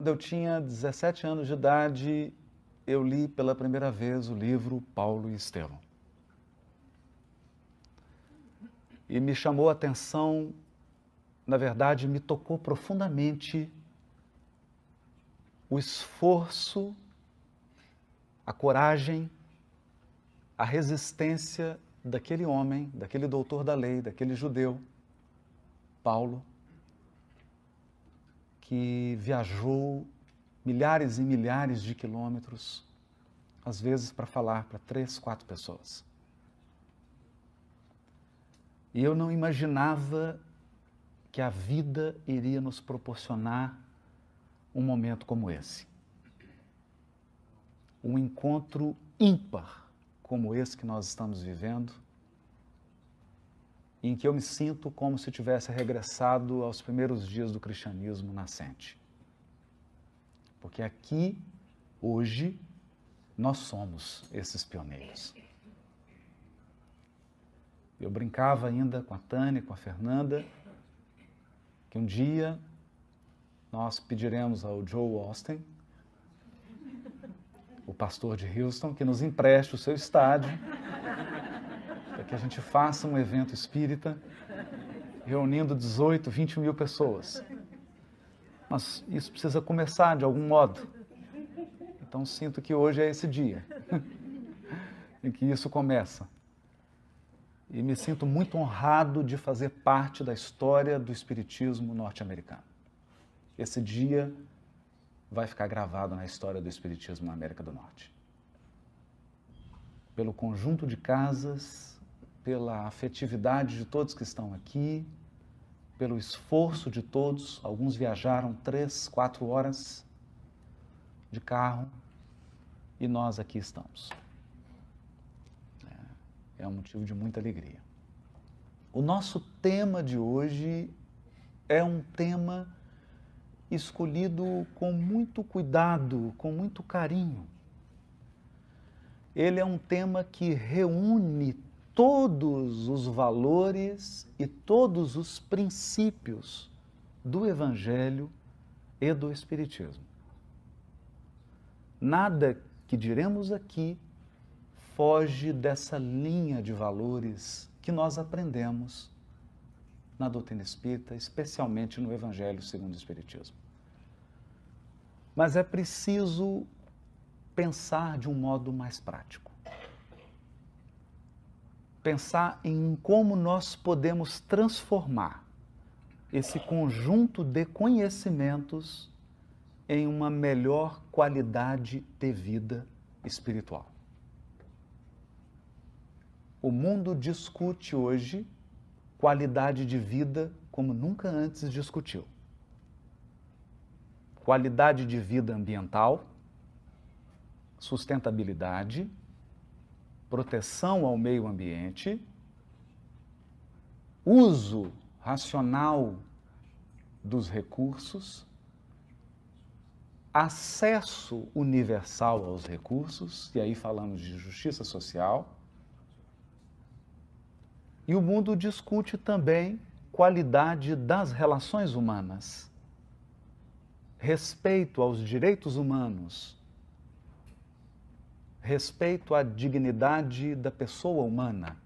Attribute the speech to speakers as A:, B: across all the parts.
A: Quando eu tinha 17 anos de idade, eu li pela primeira vez o livro Paulo e Estevão. E me chamou a atenção, na verdade, me tocou profundamente o esforço, a coragem, a resistência daquele homem, daquele doutor da lei, daquele judeu, Paulo, que viajou milhares e milhares de quilômetros, às vezes para falar para 3, 4 pessoas. E eu não imaginava que a vida iria nos proporcionar um momento como esse. Um encontro ímpar como esse que nós estamos vivendo, em que eu me sinto como se tivesse regressado aos primeiros dias do cristianismo nascente. Porque aqui, hoje, nós somos esses pioneiros. Eu brincava ainda com a Tânia, com a Fernanda, que um dia nós pediremos ao Joe Austin, o pastor de Houston, que nos empreste o seu estádio, para que a gente faça um evento espírita, reunindo 18, 20 mil pessoas. Mas isso precisa começar de algum modo. Então sinto que hoje é esse dia em que isso começa. E me sinto muito honrado de fazer parte da história do espiritismo norte-americano. Esse dia vai ficar gravado na história do espiritismo na América do Norte. Pelo conjunto de casas, pela afetividade de todos que estão aqui, pelo esforço de todos. Alguns viajaram 3, 4 horas de carro e nós aqui estamos. É um motivo de muita alegria. O nosso tema de hoje é um tema escolhido com muito cuidado, com muito carinho. Ele é um tema que reúne todos os valores e todos os princípios do Evangelho e do Espiritismo. Nada que diremos aqui foge dessa linha de valores que nós aprendemos na doutrina espírita, especialmente no Evangelho segundo o Espiritismo. Mas é preciso pensar de um modo mais prático. Pensar em como nós podemos transformar esse conjunto de conhecimentos em uma melhor qualidade de vida espiritual. O mundo discute hoje qualidade de vida como nunca antes discutiu. Qualidade de vida ambiental, sustentabilidade, proteção ao meio ambiente, uso racional dos recursos, acesso universal aos recursos, e aí falamos de justiça social. E o mundo discute também qualidade das relações humanas, respeito aos direitos humanos, respeito à dignidade da pessoa humana.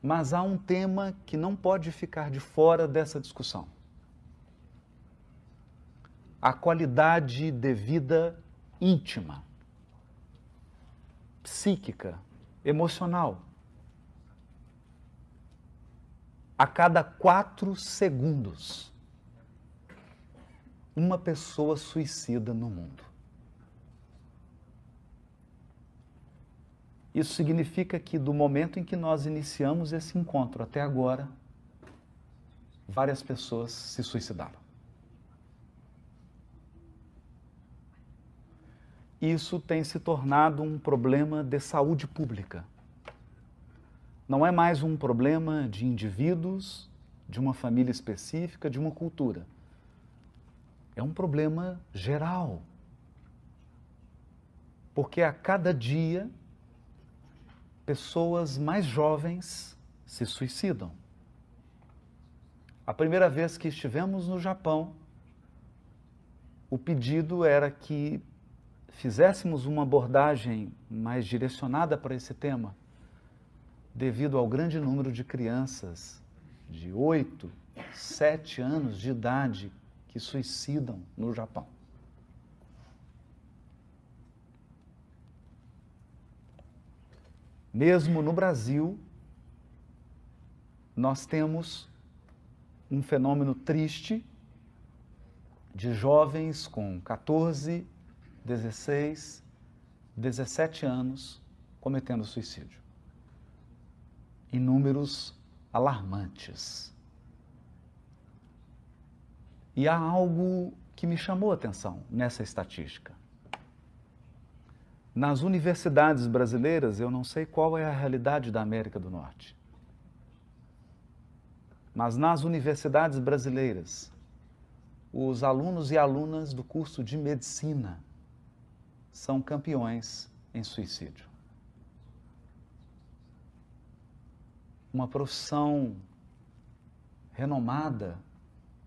A: Mas há um tema que não pode ficar de fora dessa discussão. A qualidade de vida íntima, psíquica, emocional. A cada 4 segundos, uma pessoa suicida no mundo. Isso significa que do momento em que nós iniciamos esse encontro até agora, várias pessoas se suicidaram. Isso tem se tornado um problema de saúde pública. Não é mais um problema de indivíduos, de uma família específica, de uma cultura. É um problema geral. Porque a cada dia, pessoas mais jovens se suicidam. A primeira vez que estivemos no Japão, o pedido era que fizéssemos uma abordagem mais direcionada para esse tema, devido ao grande número de crianças de 8, 7 anos de idade que suicidam no Japão. Mesmo no Brasil, nós temos um fenômeno triste de jovens com 14, 16, 17 anos cometendo suicídio. Em números alarmantes. E há algo que me chamou a atenção nessa estatística. Nas universidades brasileiras, eu não sei qual é a realidade da América do Norte, mas nas universidades brasileiras, os alunos e alunas do curso de medicina são campeões em suicídio. Uma profissão renomada,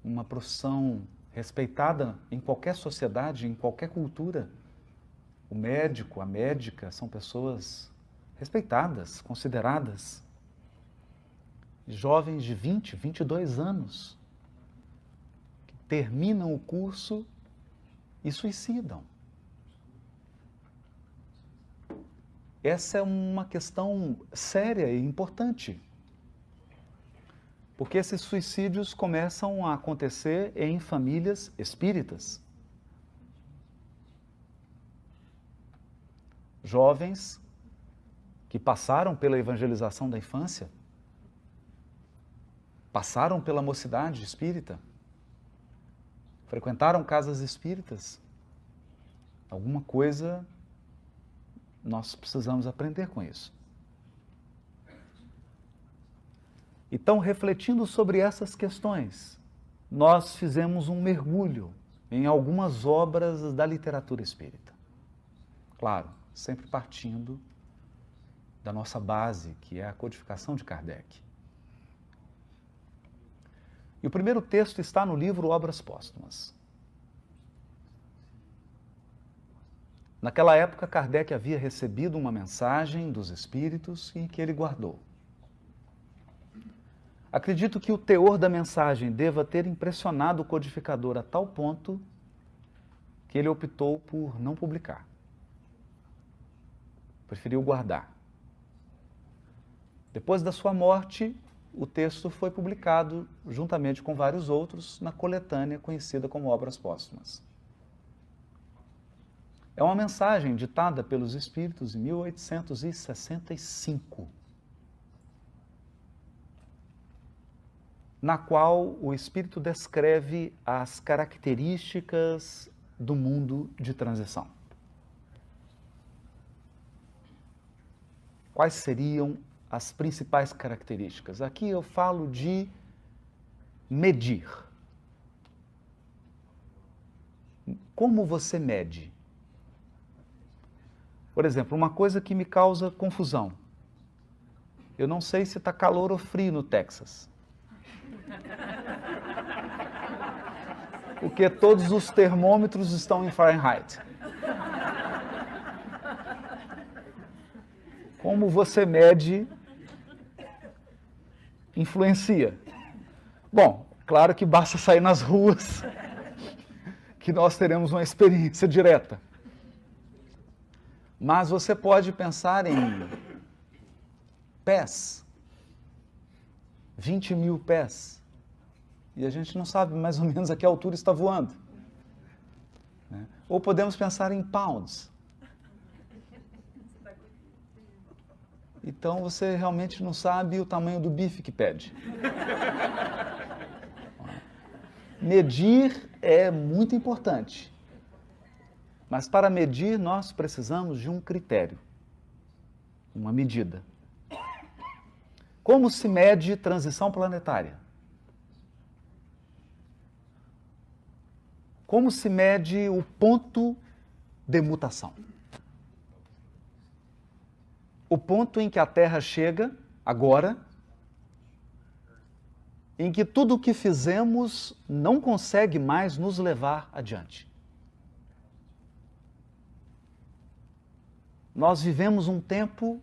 A: uma profissão respeitada em qualquer sociedade, em qualquer cultura. O médico, a médica são pessoas respeitadas, consideradas. Jovens de 20, 22 anos que terminam o curso e suicidam. Essa é uma questão séria e importante, porque esses suicídios começam a acontecer em famílias espíritas. Jovens que passaram pela evangelização da infância, passaram pela mocidade espírita, frequentaram casas espíritas. Alguma coisa nós precisamos aprender com isso. Então, refletindo sobre essas questões, nós fizemos um mergulho em algumas obras da literatura espírita. Claro, sempre partindo da nossa base, que é a codificação de Kardec. E o primeiro texto está no livro Obras Póstumas. Naquela época, Kardec havia recebido uma mensagem dos espíritos e que ele guardou. Acredito que o teor da mensagem deva ter impressionado o codificador a tal ponto que ele optou por não publicar. Preferiu guardar. Depois da sua morte, o texto foi publicado, juntamente com vários outros, na coletânea conhecida como Obras Póstumas. É uma mensagem ditada pelos espíritos em 1865, na qual o espírito descreve as características do mundo de transição. Quais seriam as principais características? Aqui eu falo de medir. Como você mede? Por exemplo, uma coisa que me causa confusão. Eu não sei se está calor ou frio no Texas. Porque todos os termômetros estão em Fahrenheit. Como você mede influencia. Bom, claro que basta sair nas ruas que nós teremos uma experiência direta. Mas você pode pensar em pés, 20 mil pés, e a gente não sabe mais ou menos a que altura está voando. Né? Ou podemos pensar em pounds. Então você realmente não sabe o tamanho do bife que pede. Medir é muito importante. Mas para medir nós precisamos de um critério, uma medida. Como se mede transição planetária? Como se mede o ponto de mutação? O ponto em que a Terra chega, agora, em que tudo o que fizemos não consegue mais nos levar adiante. nós vivemos um tempo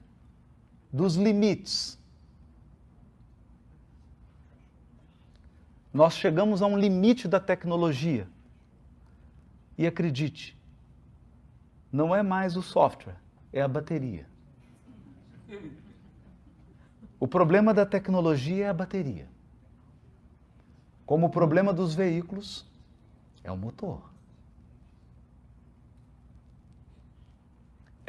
A: dos limites. Nós chegamos a um limite da tecnologia. E acredite, não é mais o software, é a bateria. O problema da tecnologia é a bateria. Como o problema dos veículos é o motor.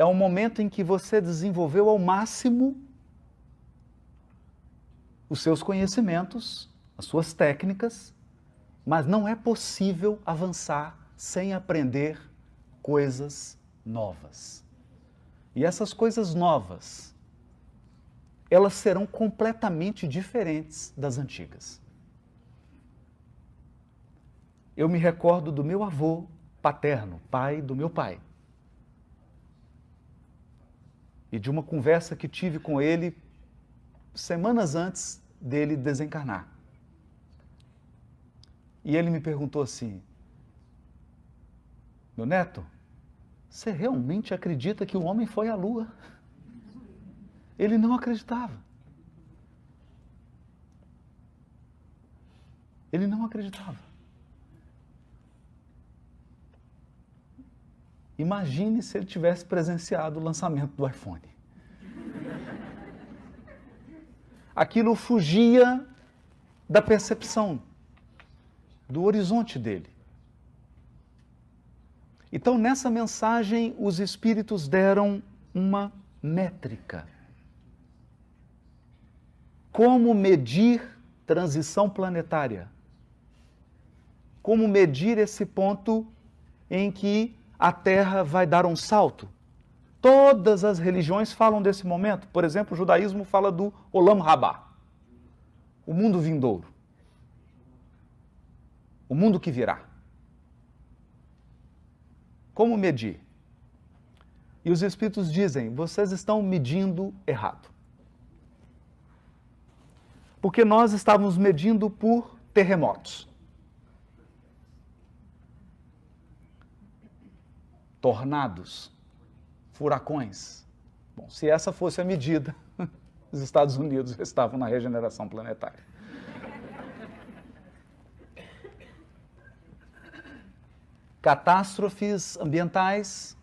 A: É um momento em que você desenvolveu ao máximo os seus conhecimentos, as suas técnicas, mas não é possível avançar sem aprender coisas novas. E essas coisas novas, elas serão completamente diferentes das antigas. Eu me recordo do meu avô paterno, pai do meu pai, e de uma conversa que tive com ele semanas antes dele desencarnar. E ele me perguntou assim: meu neto, você realmente acredita que o homem foi à Lua? Ele não acreditava. Ele não acreditava. Imagine se ele tivesse presenciado o lançamento do iPhone. Aquilo fugia da percepção, do horizonte dele. Então, nessa mensagem, os espíritos deram uma métrica. Como medir transição planetária? Como medir esse ponto em que a Terra vai dar um salto? Todas as religiões falam desse momento. Por exemplo, o judaísmo fala do Olam Rabá, o mundo vindouro, o mundo que virá. Como medir? E os espíritos dizem: vocês estão medindo errado. Porque nós estávamos medindo por terremotos, tornados, furacões. Bom, se essa fosse a medida, os Estados Unidos estavam na regeneração planetária. Catástrofes ambientais,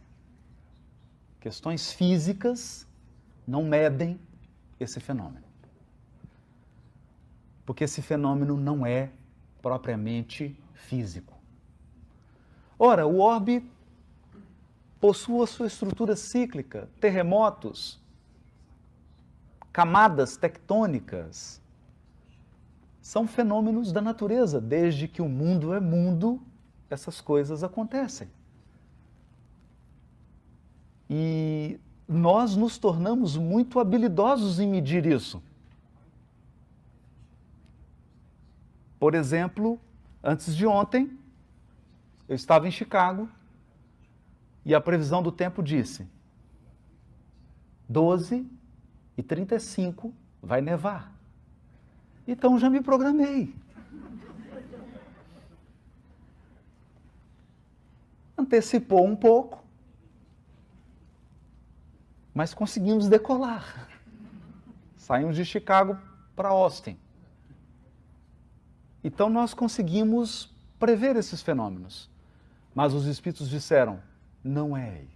A: questões físicas, não medem esse fenômeno. Porque esse fenômeno não é propriamente físico. Ora, o orbe possui a sua estrutura cíclica, terremotos, camadas tectônicas. São fenômenos da natureza. Desde que o mundo é mundo, essas coisas acontecem. E nós nos tornamos muito habilidosos em medir isso. Por exemplo, antes de ontem, eu estava em Chicago e a previsão do tempo disse: 12h35 vai nevar. Então já me programei. Antecipou um pouco, mas conseguimos decolar. Saímos de Chicago para Austin. Então nós conseguimos prever esses fenômenos. Mas os espíritos disseram: não é aí.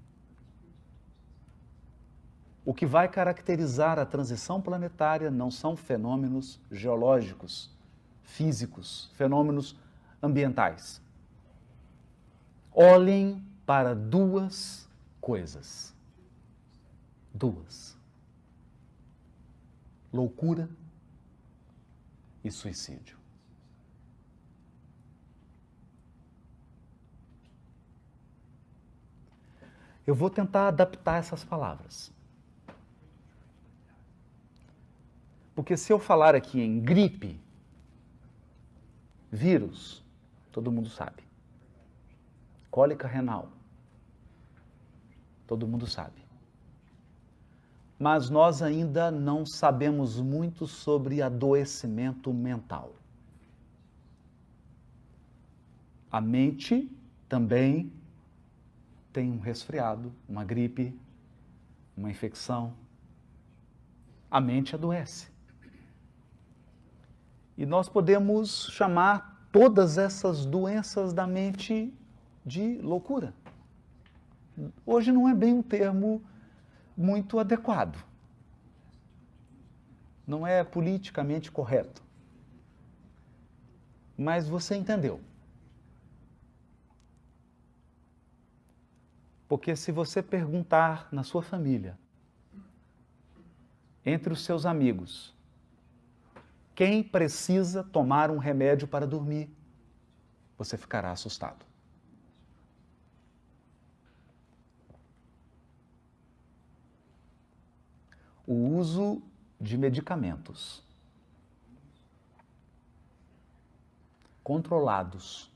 A: O que vai caracterizar a transição planetária não são fenômenos geológicos, físicos, fenômenos ambientais. Olhem para duas coisas. Duas: loucura e suicídio. Eu vou tentar adaptar essas palavras. Porque se eu falar aqui em gripe, vírus, todo mundo sabe. Cólica renal, todo mundo sabe. Mas nós ainda não sabemos muito sobre adoecimento mental. A mente também tem um resfriado, uma gripe, uma infecção. A mente adoece. E nós podemos chamar todas essas doenças da mente de loucura. Hoje não é bem um termo muito adequado. Não é politicamente correto. Mas você entendeu. Porque se você perguntar na sua família, entre os seus amigos, quem precisa tomar um remédio para dormir, você ficará assustado. O uso de medicamentos controlados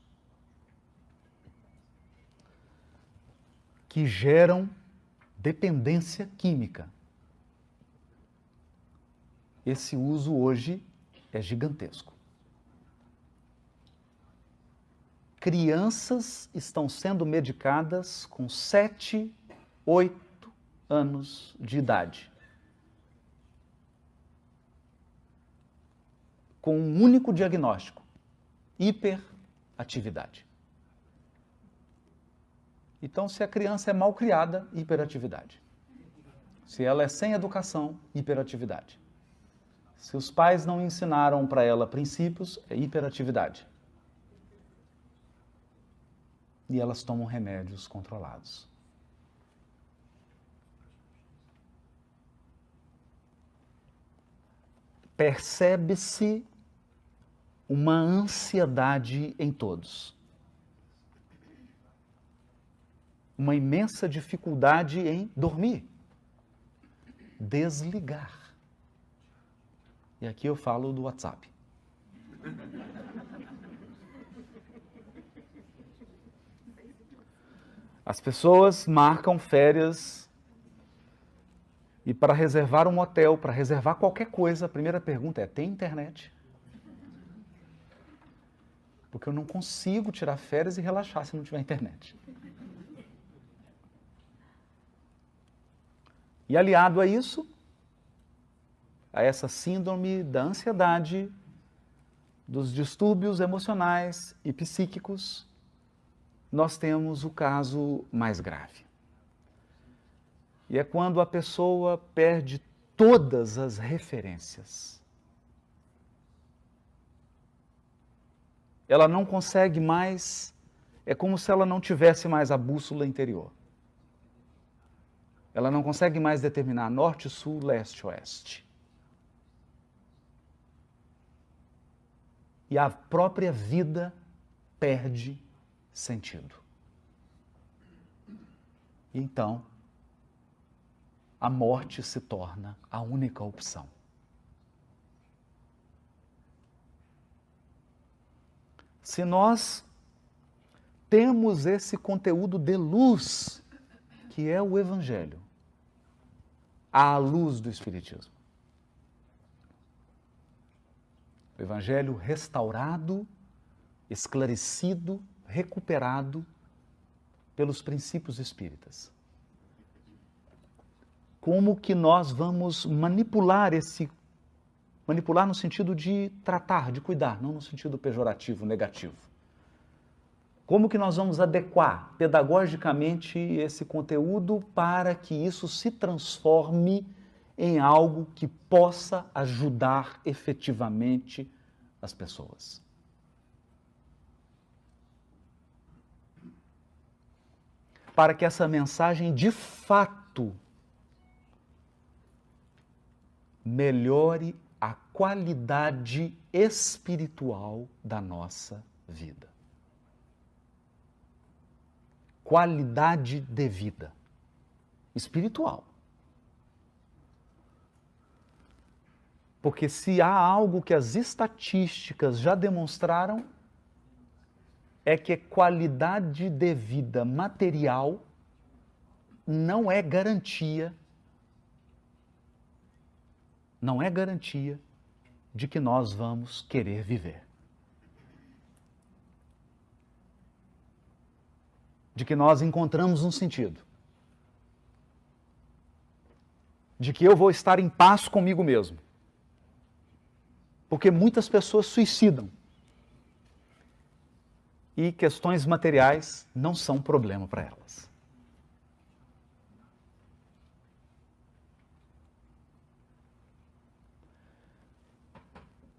A: que geram dependência química. Esse uso hoje é gigantesco. Crianças estão sendo medicadas com 7, 8 anos de idade. Com um único diagnóstico: hiperatividade. Então, se a criança é mal criada, hiperatividade. Se ela é sem educação, hiperatividade. Se os pais não ensinaram para ela princípios, é hiperatividade. E elas tomam remédios controlados. Percebe-se uma ansiedade em todos. Uma imensa dificuldade em dormir. Desligar. E aqui eu falo do WhatsApp. As pessoas marcam férias e para reservar um hotel, para reservar qualquer coisa, a primeira pergunta é: tem internet? Porque eu não consigo tirar férias e relaxar se não tiver internet. E aliado a isso, a essa síndrome da ansiedade, dos distúrbios emocionais e psíquicos, nós temos o caso mais grave. E é quando a pessoa perde todas as referências. Ela não consegue mais, é como se ela não tivesse mais a bússola interior. Ela não consegue mais determinar norte, sul, leste, oeste. E a própria vida perde sentido. E então, a morte se torna a única opção. Se nós temos esse conteúdo de luz, que é o Evangelho, à luz do Espiritismo, o Evangelho restaurado, esclarecido, recuperado pelos princípios espíritas. Como que nós vamos manipular no sentido de tratar, de cuidar, não no sentido pejorativo, negativo. Como que nós vamos adequar pedagogicamente esse conteúdo para que isso se transforme em algo que possa ajudar efetivamente as pessoas? Para que essa mensagem de fato melhore a qualidade espiritual da nossa vida. Qualidade de vida espiritual. Porque se há algo que as estatísticas já demonstraram, é que qualidade de vida material não é garantia de que nós vamos querer viver. De que nós encontramos um sentido. de que eu vou estar em paz comigo mesmo. Porque muitas pessoas suicidam. E questões materiais não são problema para elas.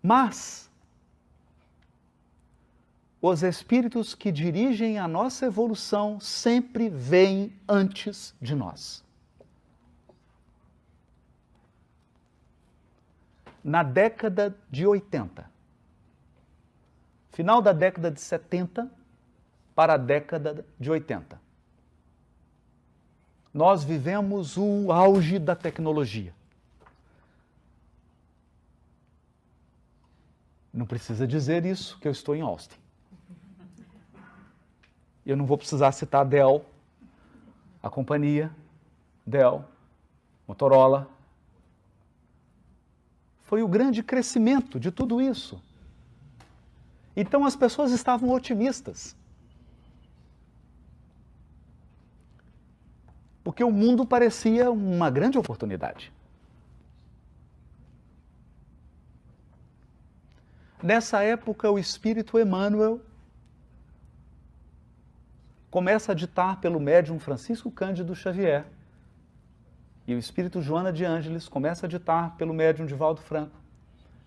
A: Mas os espíritos que dirigem a nossa evolução sempre vêm antes de nós. Na década de 80, final da década de 70 para a década de 80, nós vivemos o auge da tecnologia. Não precisa dizer isso, que eu estou em Austin. Eu não vou precisar citar a Dell, a companhia Dell, Motorola. Foi o grande crescimento de tudo isso. Então as pessoas estavam otimistas. Porque o mundo parecia uma grande oportunidade. Nessa época, o Espírito Emmanuel começa a ditar pelo médium Francisco Cândido Xavier, e o Espírito Joana de Ângeles começa a ditar pelo médium Divaldo Franco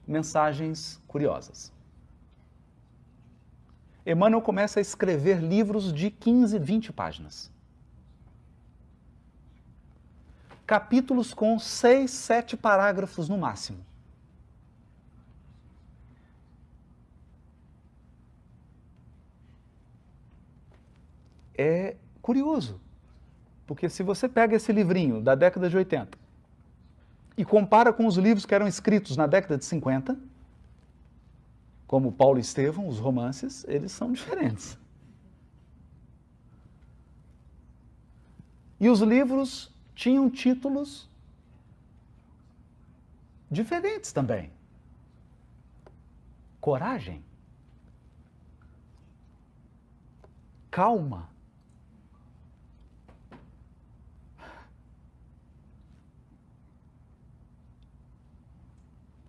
A: mensagens curiosas. Emmanuel começa a escrever livros de 15, 20 páginas. Capítulos com 6, 7 parágrafos no máximo. É curioso, porque se você pega esse livrinho da década de 80 e compara com os livros que eram escritos na década de 50, como Paulo e Estevão, os romances, eles são diferentes. E os livros tinham títulos diferentes também. Coragem. Calma.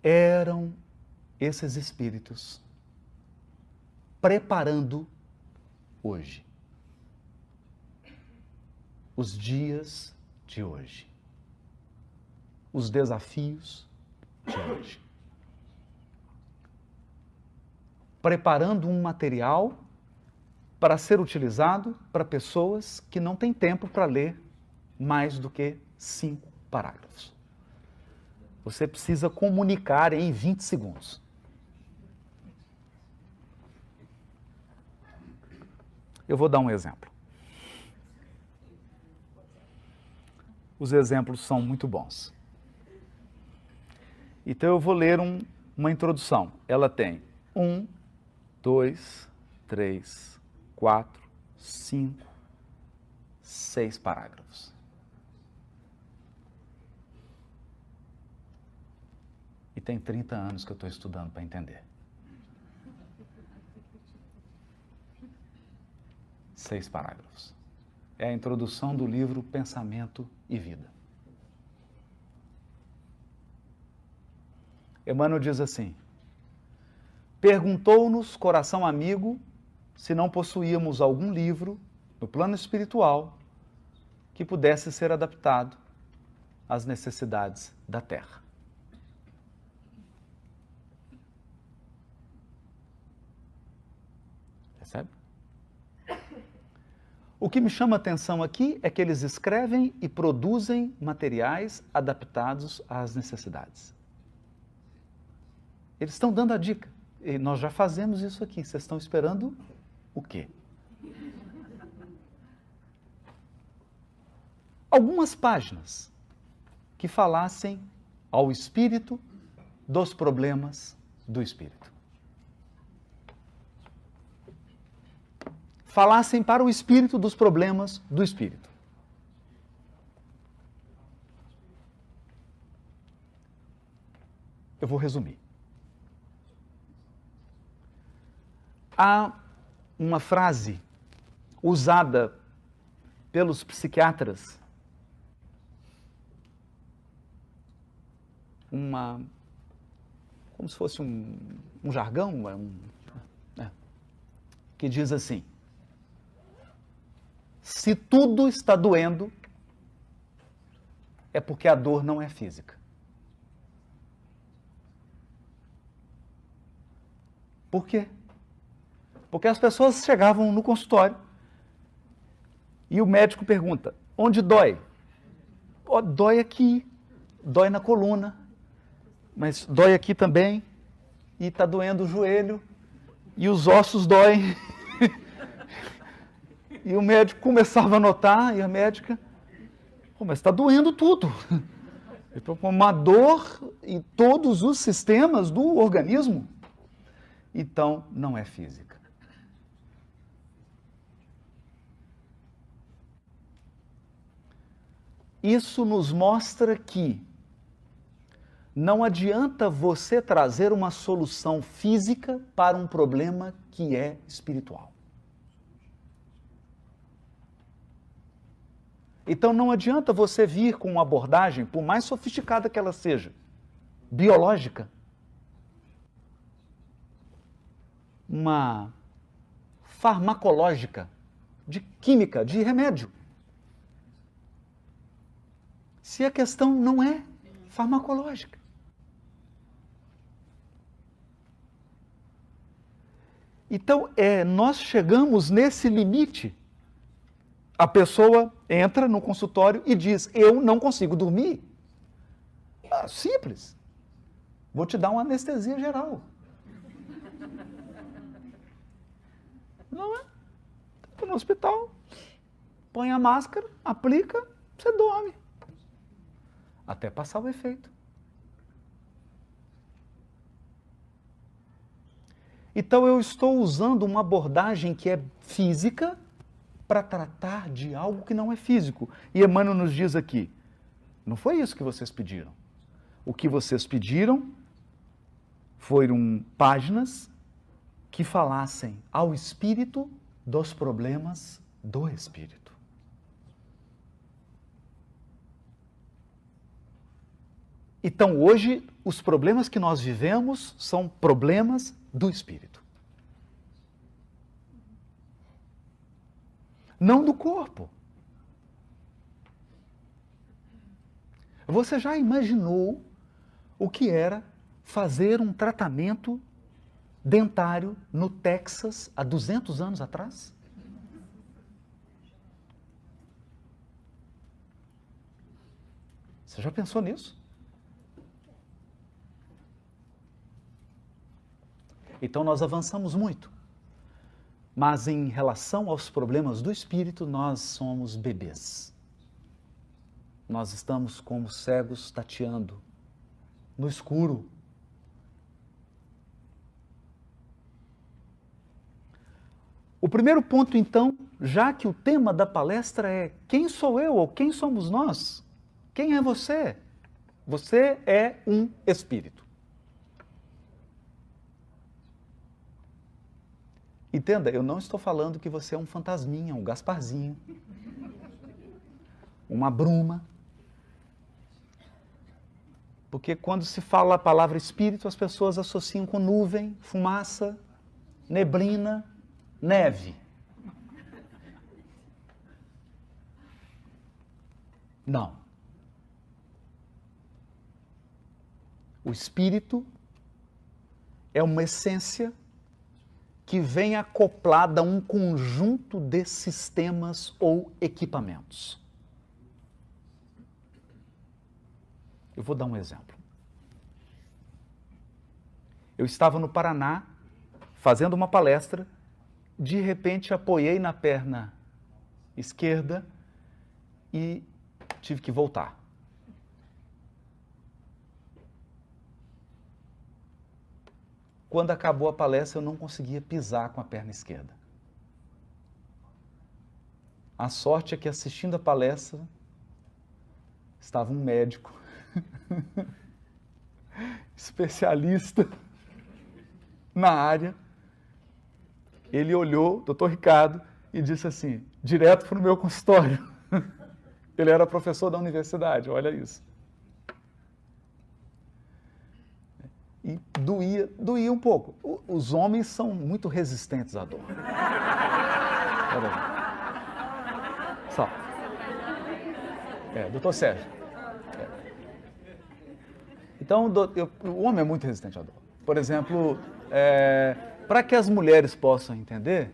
A: Eram esses espíritos preparando hoje, os dias de hoje, os desafios de hoje, preparando um material para ser utilizado para pessoas que não têm tempo para ler mais do que 5 parágrafos. Você precisa comunicar em 20 segundos. Eu vou dar um exemplo. Os exemplos são muito bons. Então eu vou ler uma introdução. Ela tem 1, 2, 3, 4, 5, 6 parágrafos. E tem 30 anos que eu estou estudando para entender. 6 parágrafos. É a introdução do livro Pensamento e Vida. Emmanuel diz assim: perguntou-nos coração amigo se não possuíamos algum livro no plano espiritual que pudesse ser adaptado às necessidades da Terra. Percebe? O que me chama a atenção aqui é que eles escrevem e produzem materiais adaptados às necessidades. Eles estão dando a dica. E nós já fazemos isso aqui. Vocês estão esperando o quê? Algumas páginas que falassem ao espírito dos problemas do espírito. Falassem para o espírito dos problemas do espírito. Eu vou resumir. Há uma frase usada pelos psiquiatras como se fosse um jargão, que diz assim: se tudo está doendo, é porque a dor não é física. Por quê? Porque as pessoas chegavam no consultório e o médico pergunta: onde dói? Oh, dói aqui, dói na coluna, mas dói aqui também, e está doendo o joelho, e os ossos doem. E o médico começava a notar, e a médica: oh, mas está doendo tudo. Então, uma dor em todos os sistemas do organismo. Então, não é física. Isso nos mostra que não adianta você trazer uma solução física para um problema que é espiritual. Então não adianta você vir com uma abordagem, por mais sofisticada que ela seja, biológica, uma farmacológica, de química, de remédio. Se a questão não é farmacológica. Então, nós chegamos nesse limite. A pessoa entra no consultório e diz: eu não consigo dormir. Simples. Vou te dar uma anestesia geral. Não é? Está no hospital, põe a máscara, aplica, você dorme. Até passar o efeito. Então eu estou usando uma abordagem que é física para tratar de algo que não é físico. E Emmanuel nos diz aqui: não foi isso que vocês pediram. O que vocês pediram foram páginas que falassem ao espírito dos problemas do espírito. Então, hoje, os problemas que nós vivemos são problemas do espírito. Não do corpo. Você já imaginou o que era fazer um tratamento dentário no Texas há 200 anos atrás? Você já pensou nisso? Então nós avançamos muito. Mas em relação aos problemas do espírito, nós somos bebês. Nós estamos como cegos tateando no escuro. O primeiro ponto, então, já que o tema da palestra é quem sou eu ou quem somos nós? Quem é você? Você é um espírito. Entenda, eu não estou falando que você é um fantasminha, um Gasparzinho, uma bruma. Porque quando se fala a palavra espírito, as pessoas associam com nuvem, fumaça, neblina, neve. Não. O espírito é uma essência que vem acoplada a um conjunto de sistemas ou equipamentos. Eu vou dar um exemplo. Eu estava no Paraná, fazendo uma palestra, de repente apoiei na perna esquerda e tive que voltar. Quando acabou a palestra, eu não conseguia pisar com a perna esquerda. A sorte é que, assistindo a palestra, estava um médico, especialista na área. Ele olhou, doutor Ricardo, e disse assim, direto para o meu consultório. Ele era professor da universidade, olha isso. E doía um pouco. Os homens são muito resistentes à dor. Só. Doutor Sérgio. Então, o homem é muito resistente à dor. Por exemplo, para que as mulheres possam entender,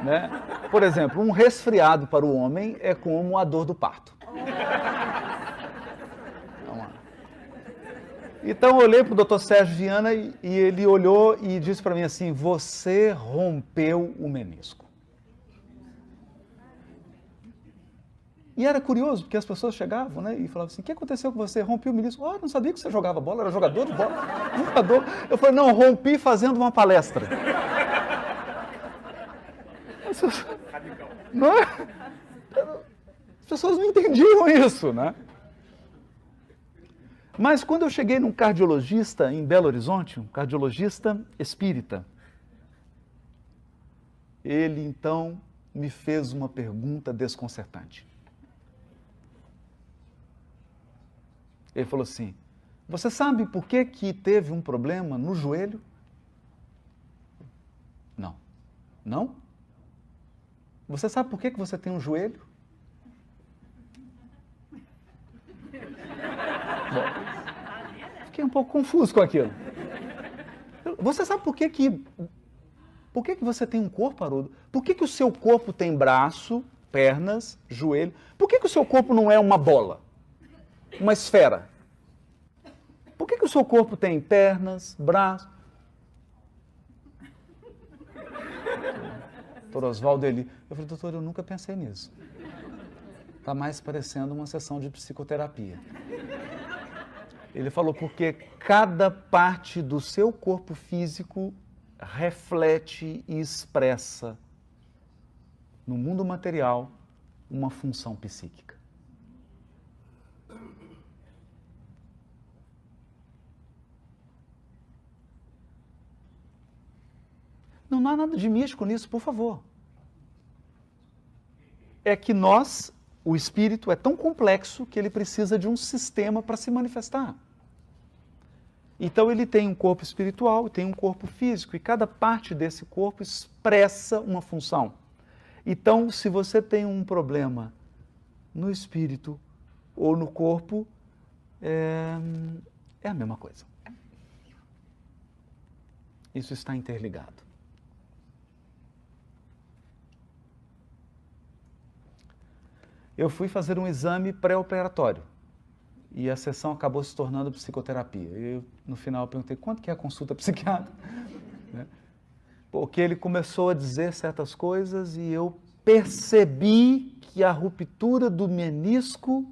A: né? Por exemplo, um resfriado para o homem é como a dor do parto. Então eu olhei para o doutor Sérgio Viana e ele olhou e disse para mim assim: você rompeu o menisco. E era curioso, porque as pessoas chegavam, né, e falavam assim: o que aconteceu com você? Rompeu o menisco? Eu não sabia que você jogava bola, era jogador de bola. Jogador. Eu falei: não, rompi fazendo uma palestra. Não é? As pessoas não entendiam isso, né? Mas quando eu cheguei num cardiologista em Belo Horizonte, um cardiologista espírita, ele então me fez uma pergunta desconcertante. Ele falou assim: você sabe por que teve um problema no joelho? Não. Não? Você sabe por que você tem um joelho? Bom, fiquei um pouco confuso com aquilo. Você sabe por que você tem um corpo, Haroldo? Por que o seu corpo tem braço, pernas, joelho? Por que o seu corpo não é uma bola? Uma esfera? Por que o seu corpo tem pernas, braços? Doutor Oswaldo, eu falei: doutor, eu nunca pensei nisso. Está mais parecendo uma sessão de psicoterapia. Ele falou: porque cada parte do seu corpo físico reflete e expressa no mundo material uma função psíquica. Não há nada de místico nisso, por favor. É que o espírito é tão complexo que ele precisa de um sistema para se manifestar. Então ele tem um corpo espiritual e tem um corpo físico, e cada parte desse corpo expressa uma função. Então, se você tem um problema no espírito ou no corpo, é a mesma coisa. Isso está interligado. Eu fui fazer um exame pré-operatório e a sessão acabou se tornando psicoterapia. No final, eu perguntei: quanto que é a consulta psiquiátrica? Porque ele começou a dizer certas coisas e eu percebi que a ruptura do menisco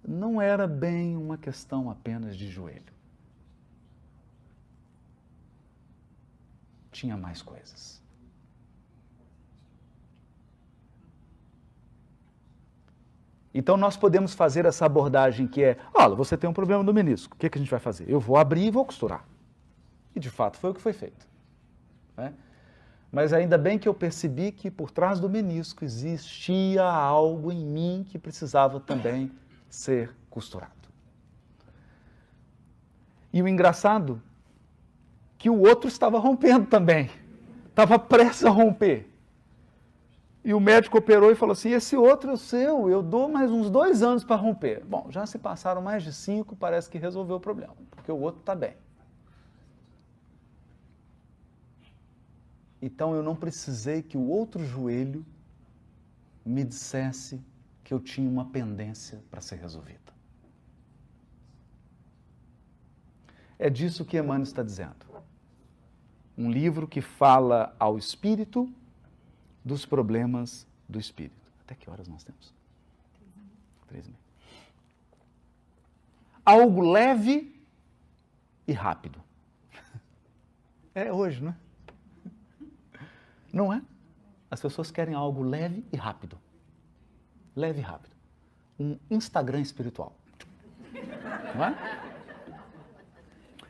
A: não era bem uma questão apenas de joelho. Tinha mais coisas. Então nós podemos fazer essa abordagem que é: olha, você tem um problema no menisco, o que a gente vai fazer? Eu vou abrir e vou costurar. E de fato foi o que foi feito. Né? Mas ainda bem que eu percebi que por trás do menisco existia algo em mim que precisava também ser costurado. E o engraçado, que o outro estava rompendo também, estava prestes a romper. E o médico operou e falou assim: esse outro é o seu, eu dou mais uns 2 anos para romper. Bom, já se passaram mais de 5, parece que resolveu o problema, porque o outro está bem. Então eu não precisei que o outro joelho me dissesse que eu tinha uma pendência para ser resolvida. É disso que Emmanuel está dizendo. Um livro que fala ao espírito dos problemas do espírito. Até que horas nós temos? 3h30. Algo leve e rápido. É hoje, não é? Não é? As pessoas querem algo leve e rápido. Leve e rápido. Um Instagram espiritual. Não é?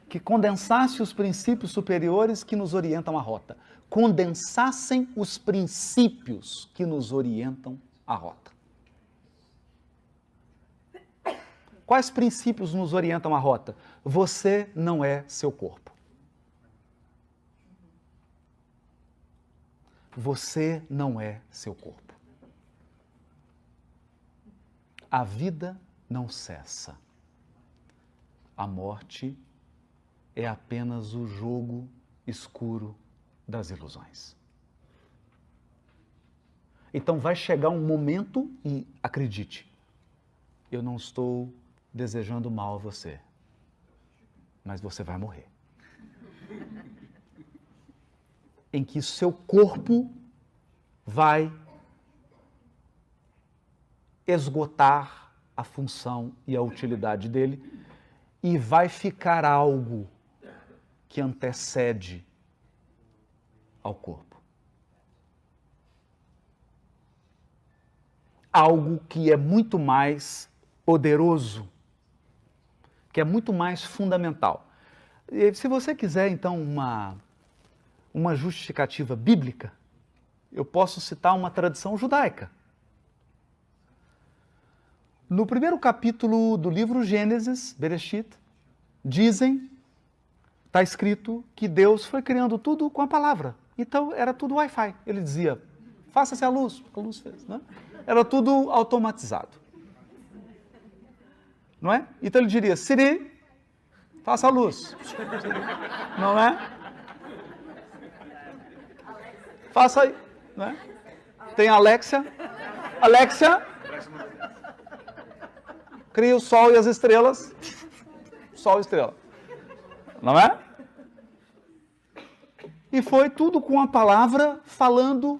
A: Que condensasse os princípios superiores que nos orientam a rota. Condensassem os princípios que nos orientam a rota. Quais princípios nos orientam a rota? Você não é seu corpo. Você não é seu corpo. A vida não cessa. A morte é apenas o jogo escuro das ilusões. Então vai chegar um momento, e acredite, eu não estou desejando mal a você, mas você vai morrer. Em que seu corpo vai esgotar a função e a utilidade dele e vai ficar algo que antecede ao corpo. Algo que é muito mais poderoso, que é muito mais fundamental. E se você quiser, então, uma justificativa bíblica, eu posso citar uma tradição judaica. No primeiro capítulo do livro Gênesis, Bereshit, está escrito que Deus foi criando tudo com a palavra. Então era tudo Wi-Fi. Ele dizia, faça-se a luz fez, né? Era tudo automatizado. Não é? Então ele diria, Siri, faça a luz. Não é? Faça aí. Não é? Tem a Alexia. Alexia, cria o sol e as estrelas. Sol e estrela. Não é? E foi tudo com a palavra, falando,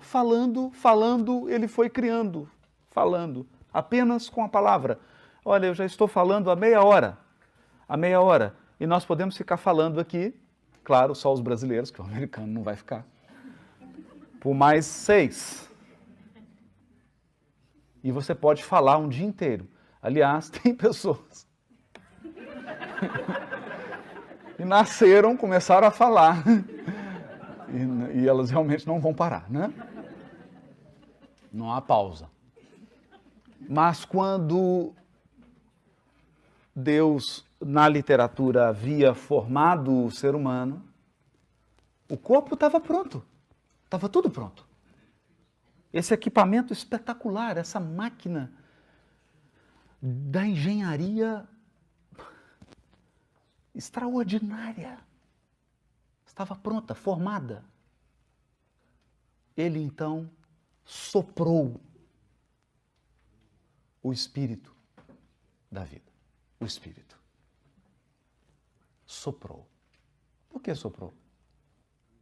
A: ele foi criando, falando, apenas com a palavra. Olha, eu já estou falando há meia hora, e nós podemos ficar falando aqui, claro, só os brasileiros, que o americano não vai ficar, por mais 6. E você pode falar um dia inteiro. Aliás, tem pessoas que nasceram, começaram a falar, e elas realmente não vão parar, né? Não há pausa. Mas quando Deus, na literatura, havia formado o ser humano, o corpo estava pronto, estava tudo pronto. Esse equipamento espetacular, essa máquina da engenharia extraordinária, estava pronta, formada. Ele então soprou o espírito da vida. O espírito. Soprou. Por que soprou?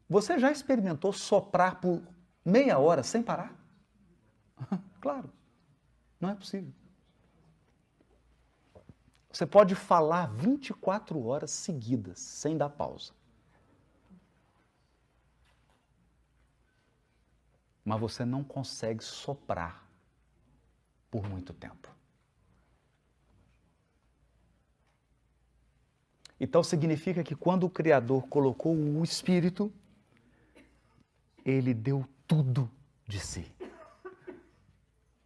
A: Você já experimentou soprar por meia hora sem parar? Claro, não é possível. Você pode falar 24 horas seguidas, sem dar pausa. Mas você não consegue soprar por muito tempo. Então significa que quando o Criador colocou o Espírito, ele deu tudo de si.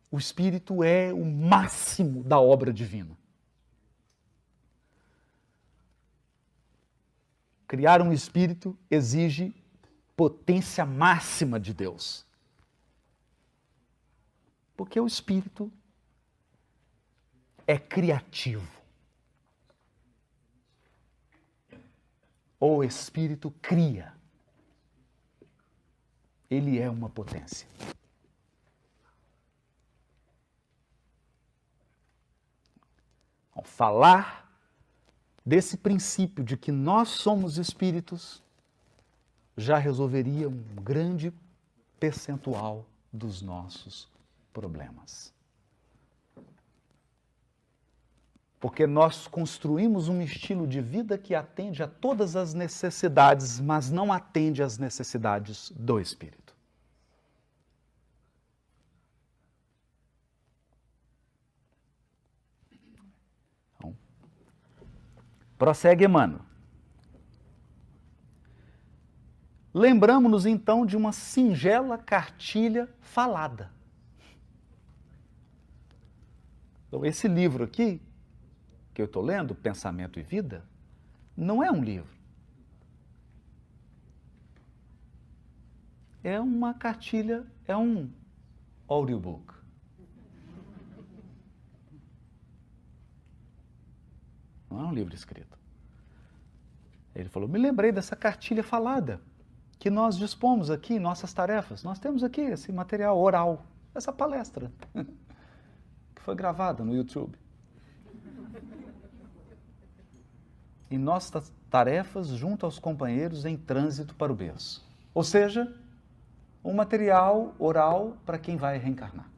A: O Espírito é o máximo da obra divina. Criar um Espírito exige potência máxima de Deus. Porque o Espírito é criativo. O Espírito cria. Ele é uma potência. Ao falar desse princípio de que nós somos espíritos, já resolveria um grande percentual dos nossos problemas. Porque nós construímos um estilo de vida que atende a todas as necessidades, mas não atende às necessidades do espírito. Então, prossegue Emmanuel. Lembramos-nos então de uma singela cartilha falada. Então, esse livro aqui, que eu estou lendo, Pensamento e Vida, não é um livro. É uma cartilha, é um audiobook. Não é um livro escrito. Ele falou, me lembrei dessa cartilha falada, que nós dispomos aqui em nossas tarefas. Nós temos aqui esse material oral, essa palestra, que foi gravada no YouTube. Em nossas tarefas junto aos companheiros em trânsito para o berço. Ou seja, um material oral para quem vai reencarnar.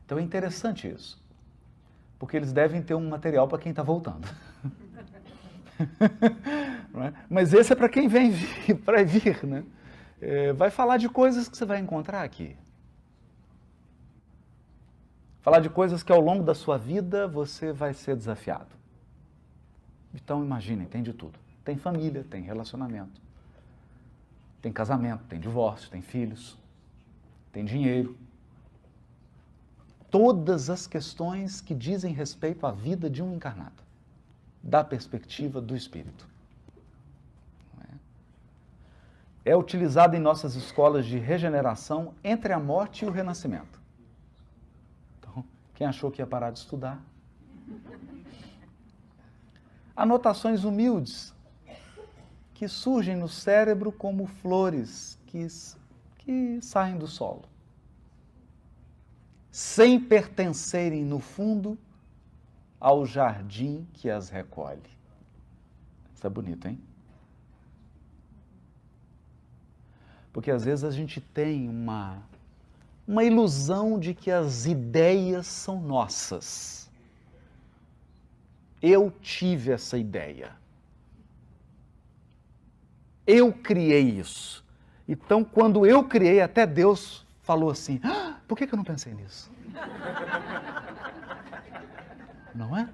A: Então é interessante isso, porque eles devem ter um material para quem está voltando. Não é? Mas esse é para quem vem para vir, né? Vai falar de coisas que você vai encontrar aqui. Falar de coisas que ao longo da sua vida você vai ser desafiado. Então imaginem, tem de tudo. Tem família, tem relacionamento, tem casamento, tem divórcio, tem filhos, tem dinheiro. Todas as questões que dizem respeito à vida de um encarnado, da perspectiva do espírito. É utilizado em nossas escolas de regeneração entre a morte e o renascimento. Então, quem achou que ia parar de estudar? Anotações humildes que surgem no cérebro como flores que saem do solo, sem pertencerem, no fundo, ao jardim que as recolhe. Isso é bonito, hein? Porque às vezes a gente tem uma ilusão de que as ideias são nossas. Eu tive essa ideia. Eu criei isso. Então, quando eu criei, até Deus falou assim, por que eu não pensei nisso? Não é?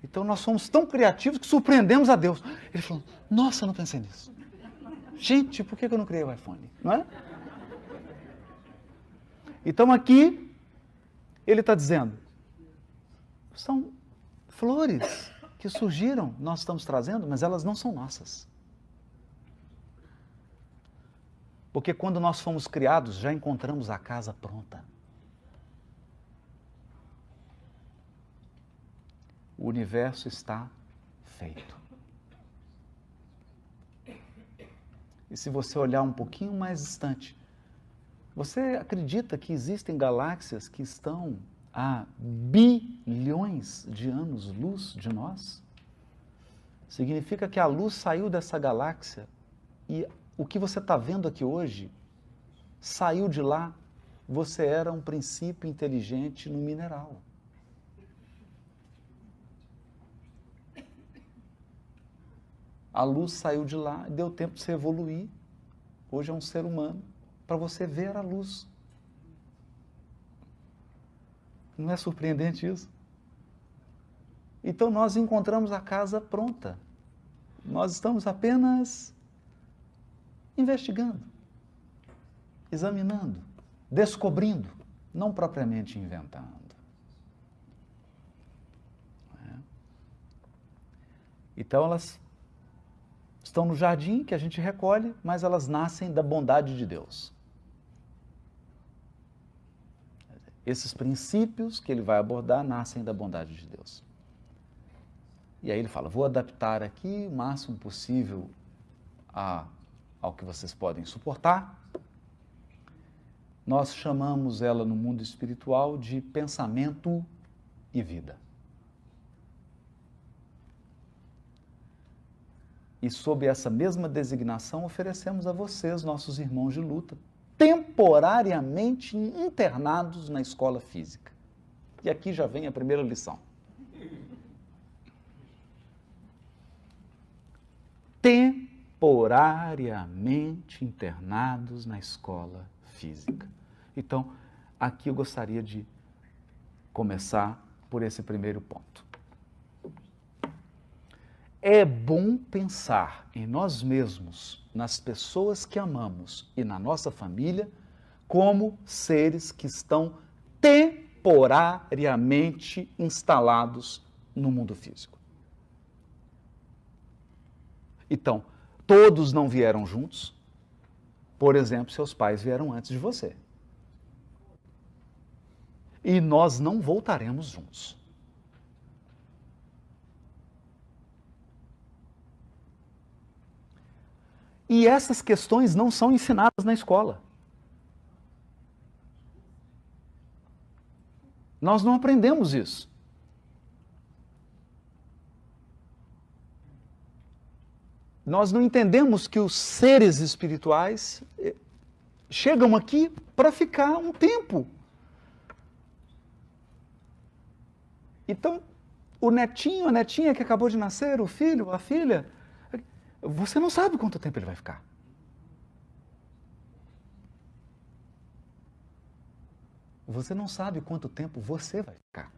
A: Então, nós somos tão criativos que surpreendemos a Deus. Ele falou, nossa, eu não pensei nisso. Gente, por que eu não criei o iPhone? Não é? Então, aqui, ele está dizendo, são flores que surgiram, nós estamos trazendo, mas elas não são nossas. Porque quando nós fomos criados, já encontramos a casa pronta. O universo está feito. E se você olhar um pouquinho mais distante, você acredita que existem galáxias que estão a bilhões de anos-luz de nós? Significa que a luz saiu dessa galáxia e o que você está vendo aqui hoje saiu de lá. Você era um princípio inteligente no mineral. A luz saiu de lá e deu tempo de você evoluir. Hoje é um ser humano, para você ver a luz. Não é surpreendente isso? Então nós encontramos a casa pronta. Nós estamos apenas investigando, examinando, descobrindo, não propriamente inventando. Então elas estão no jardim que a gente recolhe, mas elas nascem da bondade de Deus. Esses princípios que ele vai abordar nascem da bondade de Deus. E aí ele fala, vou adaptar aqui o máximo possível ao que vocês podem suportar. Nós chamamos ela no mundo espiritual de pensamento e vida. E sob essa mesma designação oferecemos a vocês, nossos irmãos de luta, temporariamente internados na escola física. E aqui já vem a primeira lição. Temporariamente internados na escola física. Então, aqui eu gostaria de começar por esse primeiro ponto. É bom pensar em nós mesmos, nas pessoas que amamos e na nossa família, como seres que estão temporariamente temporariamente instalados no mundo físico. Então, todos não vieram juntos. Por exemplo, seus pais vieram antes de você. E nós não voltaremos juntos. E essas questões não são ensinadas na escola. Nós não aprendemos isso. Nós não entendemos que os seres espirituais chegam aqui para ficar um tempo. Então, o netinho, a netinha que acabou de nascer, o filho, a filha, você não sabe quanto tempo ele vai ficar. Você não sabe quanto tempo você vai ficar.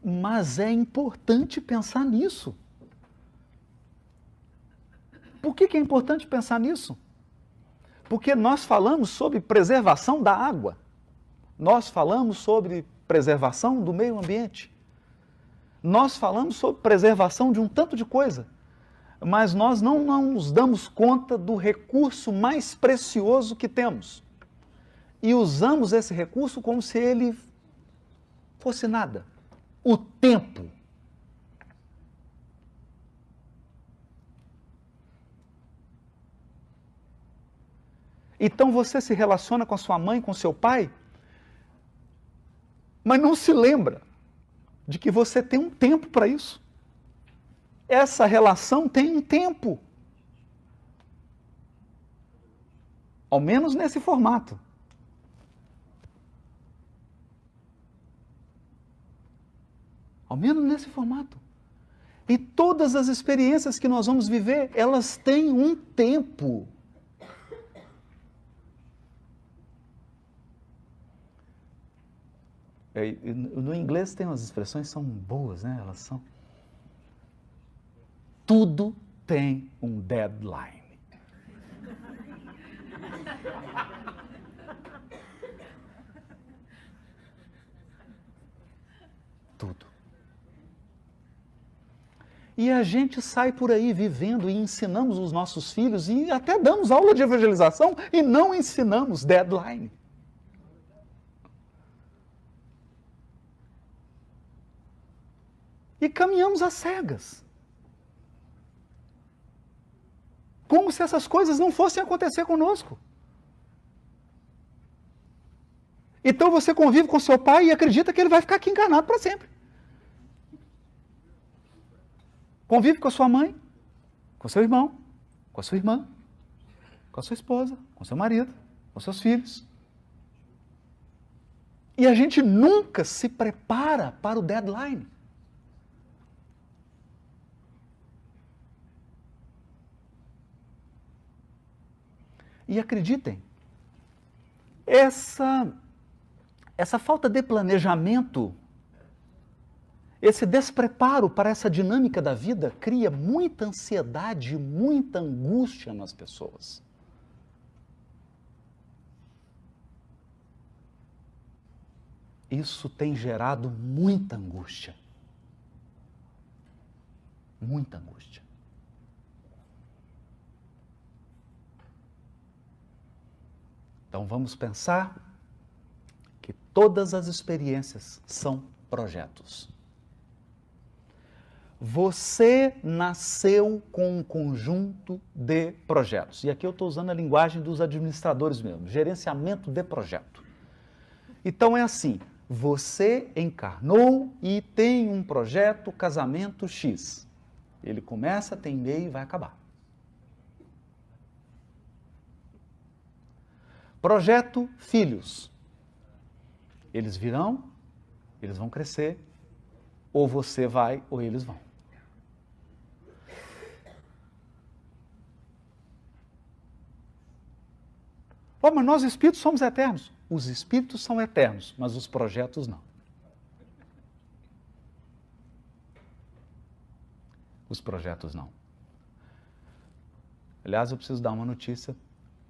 A: Mas é importante pensar nisso. Por que é importante pensar nisso? Porque nós falamos sobre preservação da água. Nós falamos sobre preservação do meio ambiente. Nós falamos sobre preservação de um tanto de coisa. Mas nós não nos damos conta do recurso mais precioso que temos. E usamos esse recurso como se ele fosse nada. O tempo. Então você se relaciona com a sua mãe, com seu pai, mas não se lembra de que você tem um tempo para isso. Essa relação tem um tempo. Ao menos nesse formato. Ao menos nesse formato. E todas as experiências que nós vamos viver, elas têm um tempo. No inglês tem umas expressões que são boas, né? Elas são... Tudo tem um deadline. Tudo. E a gente sai por aí vivendo e ensinamos os nossos filhos e até damos aula de evangelização e não ensinamos deadline. E caminhamos às cegas. Como se essas coisas não fossem acontecer conosco. Então você convive com seu pai e acredita que ele vai ficar aqui encarnado para sempre. Convive com a sua mãe, com seu irmão, com a sua irmã, com a sua esposa, com seu marido, com seus filhos. E a gente nunca se prepara para o deadline. E acreditem, essa falta de planejamento, esse despreparo para essa dinâmica da vida cria muita ansiedade, muita angústia nas pessoas. Isso tem gerado muita angústia. Muita angústia. Então vamos pensar que todas as experiências são projetos. Você nasceu com um conjunto de projetos. E aqui eu estou usando a linguagem dos administradores mesmo, gerenciamento de projeto. Então é assim, você encarnou e tem um projeto casamento X. Ele começa, tem meio e vai acabar. Projeto filhos. Eles virão, eles vão crescer, ou você vai, ou eles vão. Oh, mas nós espíritos somos eternos. Os espíritos são eternos, mas os projetos não. Os projetos não. Aliás, eu preciso dar uma notícia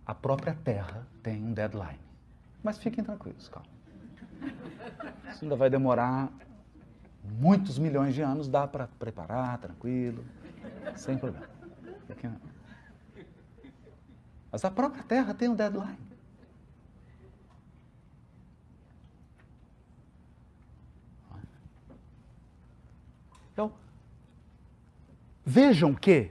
A: A própria Terra tem um deadline. Mas fiquem tranquilos, calma. Isso ainda vai demorar muitos milhões de anos, dá para preparar, tranquilo, sem problema. Mas a própria Terra tem um deadline. Então, vejam que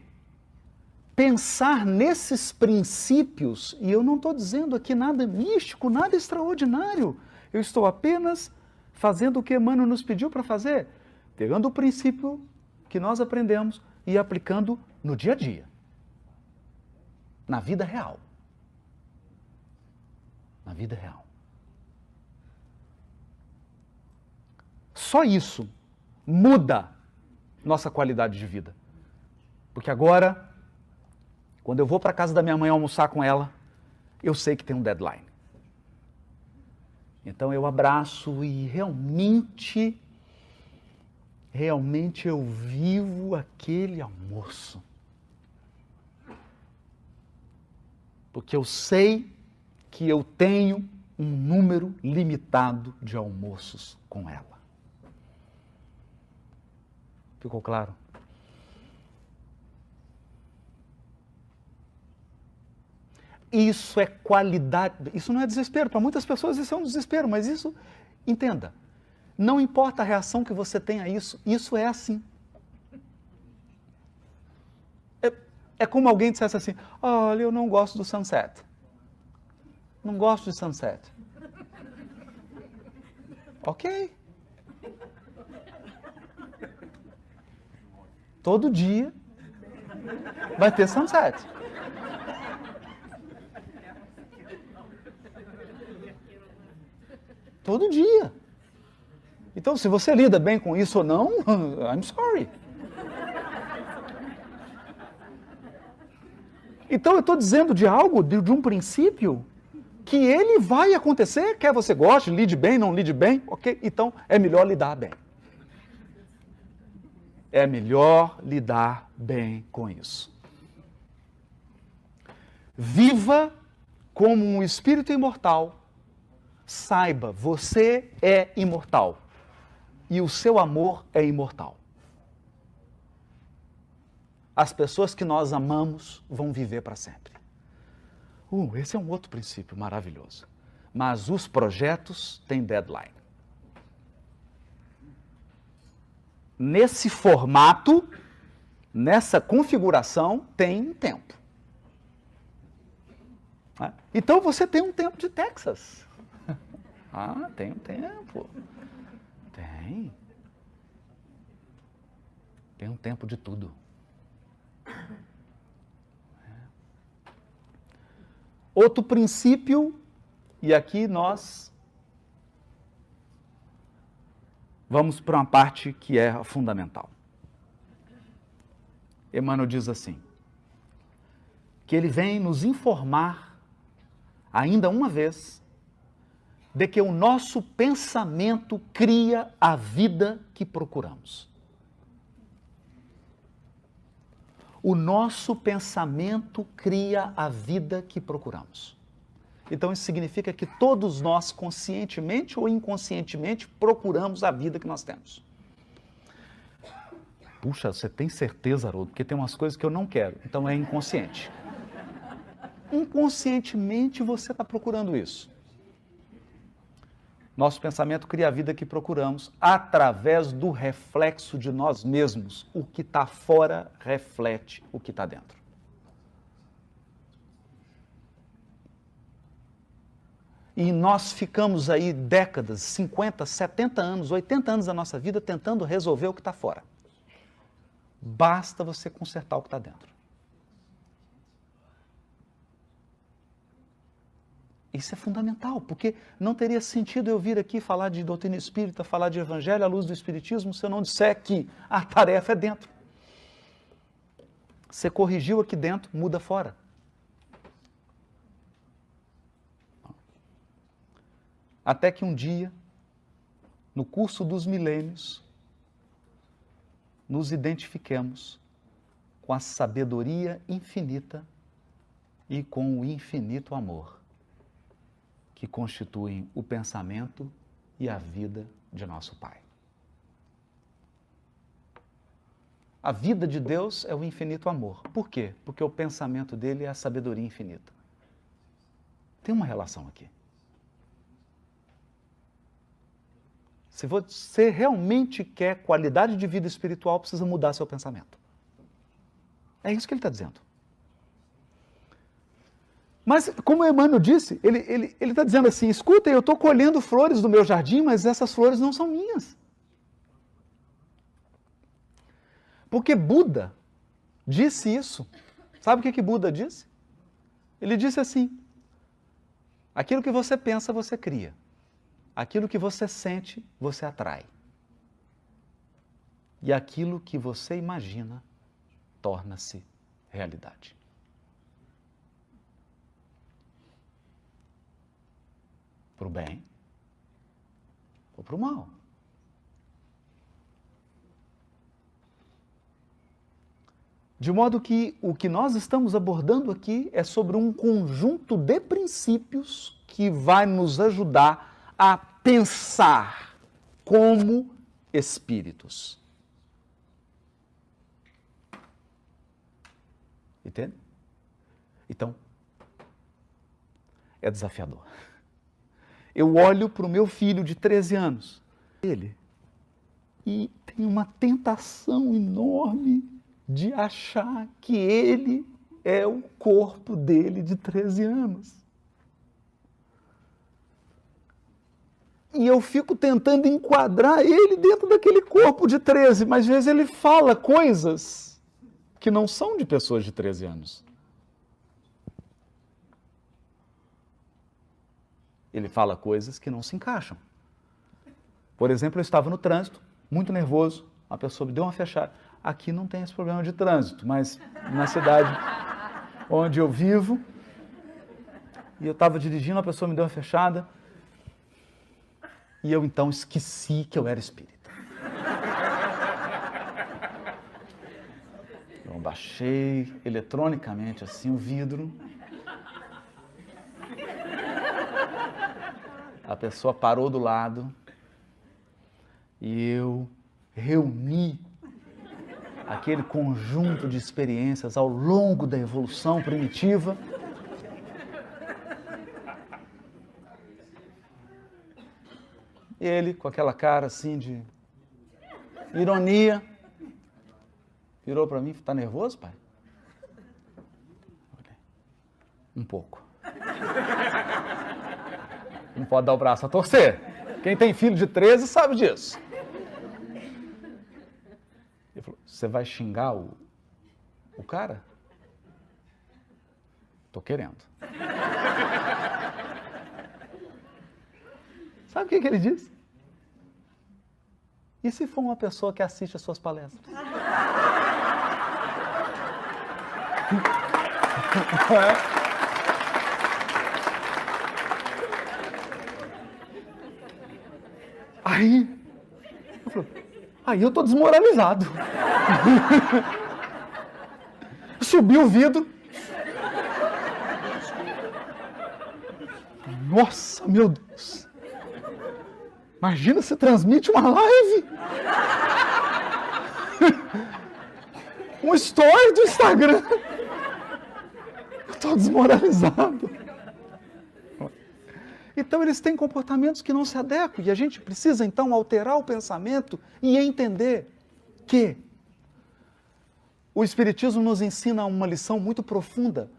A: pensar nesses princípios, e eu não estou dizendo aqui nada místico, nada extraordinário, eu estou apenas fazendo o que Emmanuel nos pediu para fazer, pegando o princípio que nós aprendemos e aplicando no dia a dia, na vida real. Na vida real. Só isso muda nossa qualidade de vida. Porque agora, quando eu vou para a casa da minha mãe almoçar com ela, eu sei que tem um deadline. Então eu abraço e realmente eu vivo aquele almoço. Porque eu sei que eu tenho um número limitado de almoços com ela. Ficou claro? Isso é qualidade, isso não é desespero, para muitas pessoas isso é um desespero, mas isso, entenda, não importa a reação que você tenha a isso, isso é assim. É como alguém dissesse assim, olha, eu não gosto do sunset. Não gosto de sunset. Ok. Todo dia vai ter sunset. Todo dia. Então, se você lida bem com isso ou não, I'm sorry. Então, eu estou dizendo de algo, de um princípio, que ele vai acontecer, quer você goste, lide bem, não lide bem, ok? Então, é melhor lidar bem. É melhor lidar bem com isso. Viva como um espírito imortal. Saiba, você é imortal. E o seu amor é imortal. As pessoas que nós amamos vão viver para sempre. Esse é um outro princípio maravilhoso. Mas os projetos têm deadline. Nesse formato, nessa configuração, tem um tempo. Então você tem um tempo de Texas. Tem um tempo. Tem. Tem um tempo de tudo. Outro princípio, e aqui nós vamos para uma parte que é fundamental. Emmanuel diz assim, que ele vem nos informar, ainda uma vez, de que o nosso pensamento cria a vida que procuramos. O nosso pensamento cria a vida que procuramos. Então isso significa que todos nós, conscientemente ou inconscientemente, procuramos a vida que nós temos. Puxa, você tem certeza, Haroldo? Porque tem umas coisas que eu não quero, então é inconsciente. Inconscientemente você está procurando isso. Nosso pensamento cria a vida que procuramos através do reflexo de nós mesmos. O que está fora reflete o que está dentro. E nós ficamos aí décadas, 50, 70 anos, 80 anos da nossa vida tentando resolver o que está fora. Basta você consertar o que está dentro. Isso é fundamental, porque não teria sentido eu vir aqui falar de doutrina espírita, falar de evangelho à luz do espiritismo, se eu não disser que a tarefa é dentro. Você corrigiu aqui dentro, muda fora. Até que um dia, no curso dos milênios, nos identifiquemos com a sabedoria infinita e com o infinito amor que constituem o pensamento e a vida de nosso Pai. A vida de Deus é o infinito amor. Por quê? Porque o pensamento dele é a sabedoria infinita. Tem uma relação aqui. Se você realmente quer qualidade de vida espiritual, precisa mudar seu pensamento. É isso que ele está dizendo. Mas, como o Emmanuel disse, ele está dizendo assim, escuta, eu estou colhendo flores do meu jardim, mas essas flores não são minhas. Porque Buda disse isso. Sabe o que Buda disse? Ele disse assim, aquilo que você pensa, você cria. Aquilo que você sente, você atrai. E aquilo que você imagina, torna-se realidade. Para o bem ou para o mal. De modo que o que nós estamos abordando aqui é sobre um conjunto de princípios que vai nos ajudar a pensar como espíritos. Entende? Então, é desafiador. Eu olho para o meu filho de 13 anos, e tem uma tentação enorme de achar que ele é o corpo dele de 13 anos. E eu fico tentando enquadrar ele dentro daquele corpo de 13, mas às vezes ele fala coisas que não são de pessoas de 13 anos. Ele fala coisas que não se encaixam. Por exemplo, eu estava no trânsito, muito nervoso, a pessoa me deu uma fechada. Aqui não tem esse problema de trânsito, mas na cidade onde eu vivo, e eu estava dirigindo, a pessoa me deu uma fechada, e eu então esqueci que eu era espírita. Eu baixei eletronicamente assim o vidro. A pessoa parou do lado e eu reuni aquele conjunto de experiências ao longo da evolução primitiva. E ele, com aquela cara assim de ironia, virou para mim, está nervoso, pai? Um pouco. Não pode dar o braço a torcer. Quem tem filho de 13 sabe disso. Ele falou, você vai xingar o cara? Tô querendo. Sabe o que ele disse? E se for uma pessoa que assiste as suas palestras? Aí eu tô desmoralizado. Subi o vidro. Nossa, meu Deus. Imagina se transmite uma live. Um story do Instagram. Eu tô desmoralizado. Então eles têm comportamentos que não se adequam e a gente precisa então alterar o pensamento e entender que o Espiritismo nos ensina uma lição muito profunda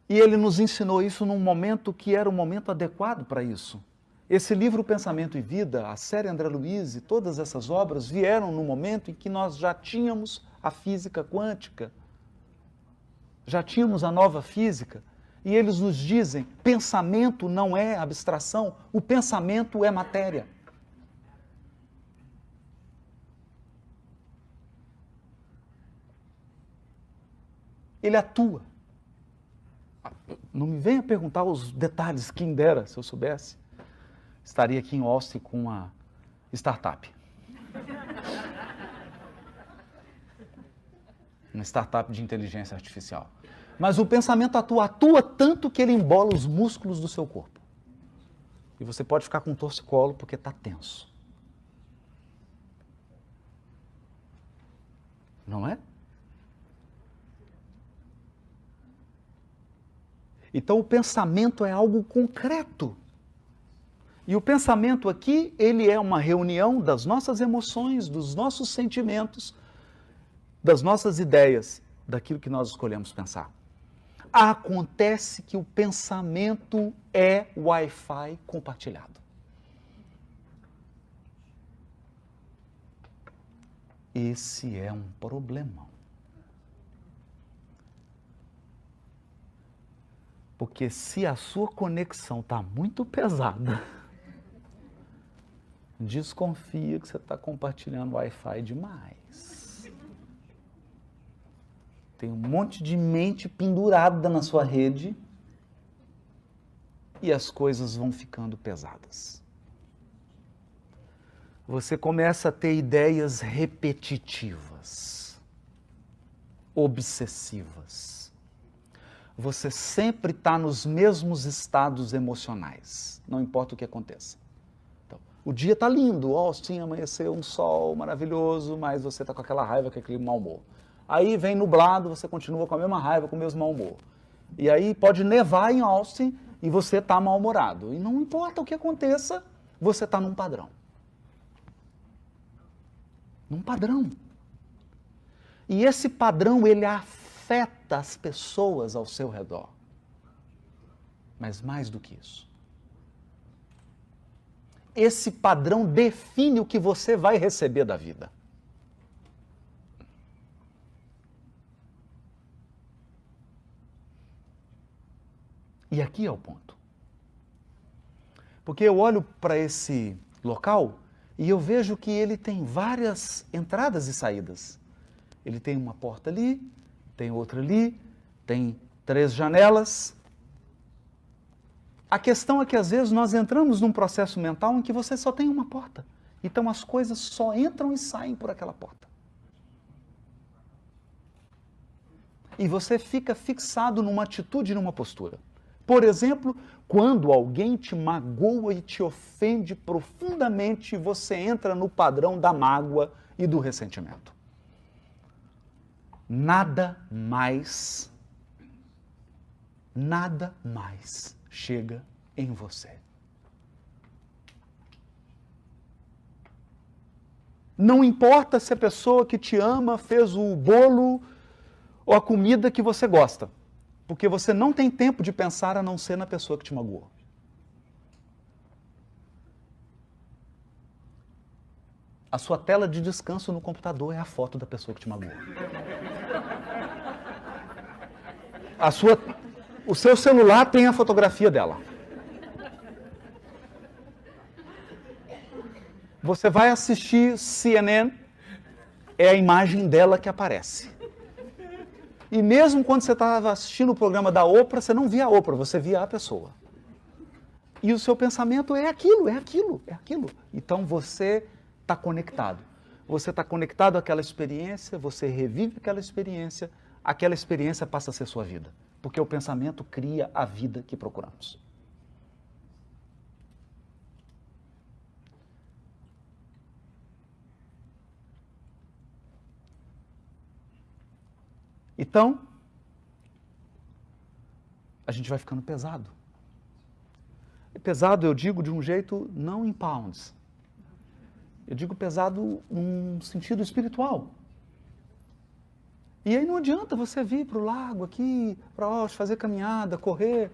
A: e ele nos ensinou isso num momento que era o momento adequado para isso. Esse livro Pensamento e Vida, a série André Luiz e todas essas obras vieram no momento em que nós já tínhamos a física quântica, já tínhamos a nova física. E eles nos dizem, pensamento não é abstração, o pensamento é matéria. Ele atua. Não me venha perguntar os detalhes, quem dera, se eu soubesse. Estaria aqui em Austin com uma startup. Uma startup de inteligência artificial. Mas o pensamento atua tanto que ele embola os músculos do seu corpo. E você pode ficar com torcicolo porque está tenso. Não é? Então o pensamento é algo concreto. E o pensamento aqui, ele é uma reunião das nossas emoções, dos nossos sentimentos, das nossas ideias, daquilo que nós escolhemos pensar. Acontece que o pensamento é Wi-Fi compartilhado. Esse é um problema. Porque se a sua conexão está muito pesada, desconfia que você está compartilhando Wi-Fi demais. Tem um monte de mente pendurada na sua rede e as coisas vão ficando pesadas. Você começa a ter ideias repetitivas, obsessivas. Você sempre está nos mesmos estados emocionais, não importa o que aconteça. Então, o dia está lindo, Austin, amanheceu um sol maravilhoso, mas você está com aquela raiva, com aquele mau humor. Aí vem nublado, você continua com a mesma raiva, com o mesmo mau humor. E aí pode nevar em Austin e você está mal-humorado. E não importa o que aconteça, você está num padrão. Num padrão. E esse padrão, ele afeta as pessoas ao seu redor. Mas mais do que isso. Esse padrão define o que você vai receber da vida. E aqui é o ponto. Porque eu olho para esse local e eu vejo que ele tem várias entradas e saídas. Ele tem uma porta ali, tem outra ali, tem 3 janelas. A questão é que às vezes nós entramos num processo mental em que você só tem uma porta. Então as coisas só entram e saem por aquela porta. E você fica fixado numa atitude e numa postura. Por exemplo, quando alguém te magoa e te ofende profundamente, você entra no padrão da mágoa e do ressentimento. Nada mais chega em você. Não importa se a pessoa que te ama fez o bolo ou a comida que você gosta. Porque você não tem tempo de pensar a não ser na pessoa que te magoou. A sua tela de descanso no computador é a foto da pessoa que te magoou. O seu celular tem a fotografia dela. Você vai assistir CNN, é a imagem dela que aparece. E mesmo quando você estava assistindo o programa da Oprah, você não via a Oprah, você via a pessoa. E o seu pensamento é aquilo, é aquilo, é aquilo. Então você está conectado. Você está conectado àquela experiência, você revive aquela experiência passa a ser sua vida. Porque o pensamento cria a vida que procuramos. Então, a gente vai ficando pesado. E pesado, eu digo de um jeito não em pounds. Eu digo pesado num sentido espiritual. E aí não adianta você vir para o lago aqui, para fazer caminhada, correr.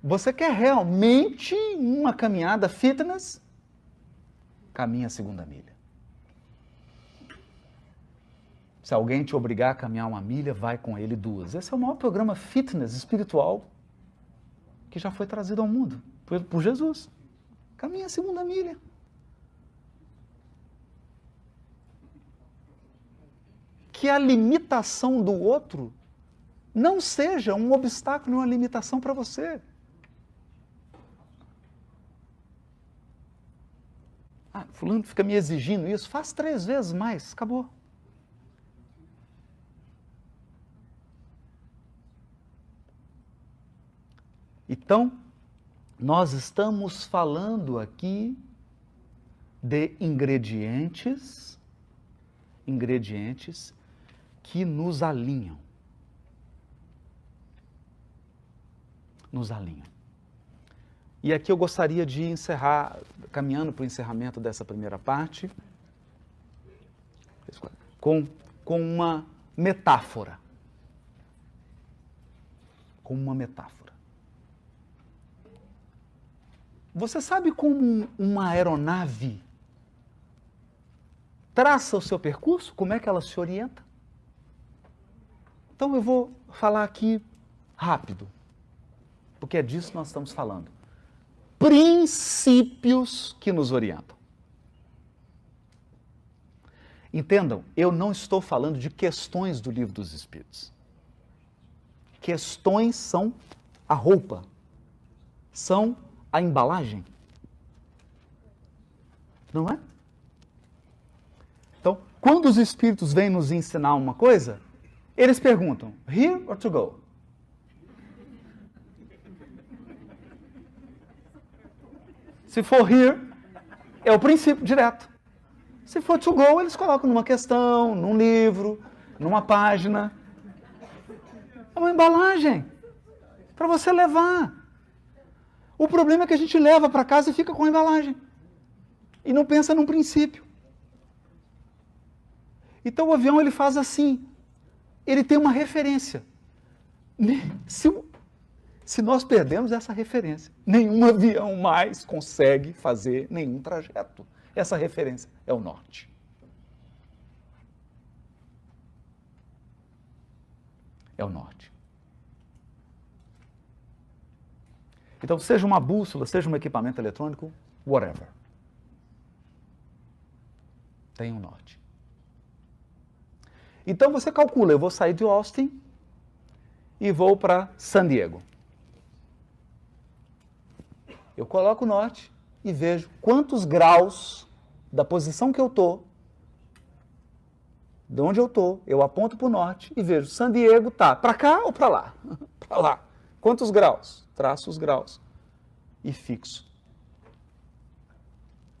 A: Você quer realmente uma caminhada fitness? Caminha a 2ª milha. Se alguém te obrigar a caminhar 1 milha, vai com ele 2. Esse é o maior programa fitness espiritual que já foi trazido ao mundo por Jesus. Caminha a 2ª milha. Que a limitação do outro não seja um obstáculo, uma limitação para você. Fulano fica me exigindo isso, faz 3 vezes mais, acabou. Então, nós estamos falando aqui de ingredientes que nos alinham. Nos alinham. E aqui eu gostaria de encerrar, caminhando para o encerramento dessa primeira parte, com uma metáfora. Com uma metáfora. Você sabe como uma aeronave traça o seu percurso? Como é que ela se orienta? Então eu vou falar aqui rápido, porque é disso que nós estamos falando. Princípios que nos orientam. Entendam, eu não estou falando de questões do Livro dos Espíritos. Questões são a roupa, são a embalagem. Não é? Então, quando os Espíritos vêm nos ensinar uma coisa, eles perguntam, here or to go? Se for here, é o princípio direto. Se for to go, eles colocam numa questão, num livro, numa página. É uma embalagem para você levar. O problema é que a gente leva para casa e fica com a embalagem. E não pensa num princípio. Então o avião ele faz assim. Ele tem uma referência. Se nós perdemos essa referência, nenhum avião mais consegue fazer nenhum trajeto. Essa referência é o norte. É o norte. Então, seja uma bússola, seja um equipamento eletrônico, whatever. Tem um norte. Então, você calcula, eu vou sair de Austin e vou para San Diego. Eu coloco o norte e vejo quantos graus da posição que eu estou, de onde eu estou, eu aponto para o norte e vejo, San Diego tá para cá ou para lá? Para lá. Quantos graus? Traço os graus e fixo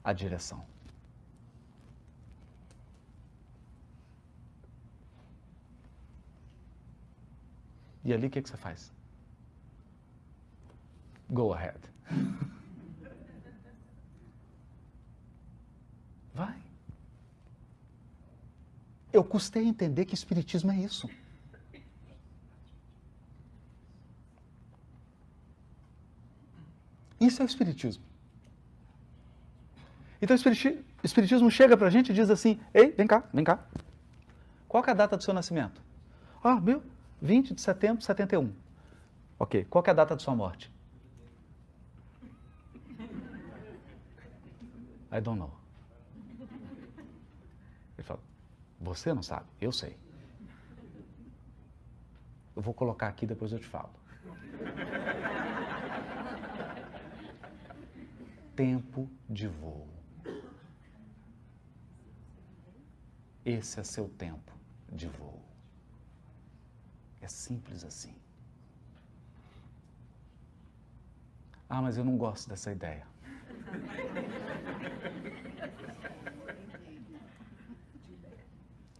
A: a direção. E ali o que você faz? Go ahead. Vai. Eu custei a entender que espiritismo é isso. Isso é o espiritismo. Então o espiritismo chega pra gente e diz assim, ei, vem cá, vem cá. Qual que é a data do seu nascimento? 20 de setembro de 71. Ok, qual que é a data de sua morte? I don't know. Ele fala, você não sabe? Eu sei. Eu vou colocar aqui, depois eu te falo. Tempo de voo. Esse é seu tempo de voo. É simples assim. Ah, mas eu não gosto dessa ideia.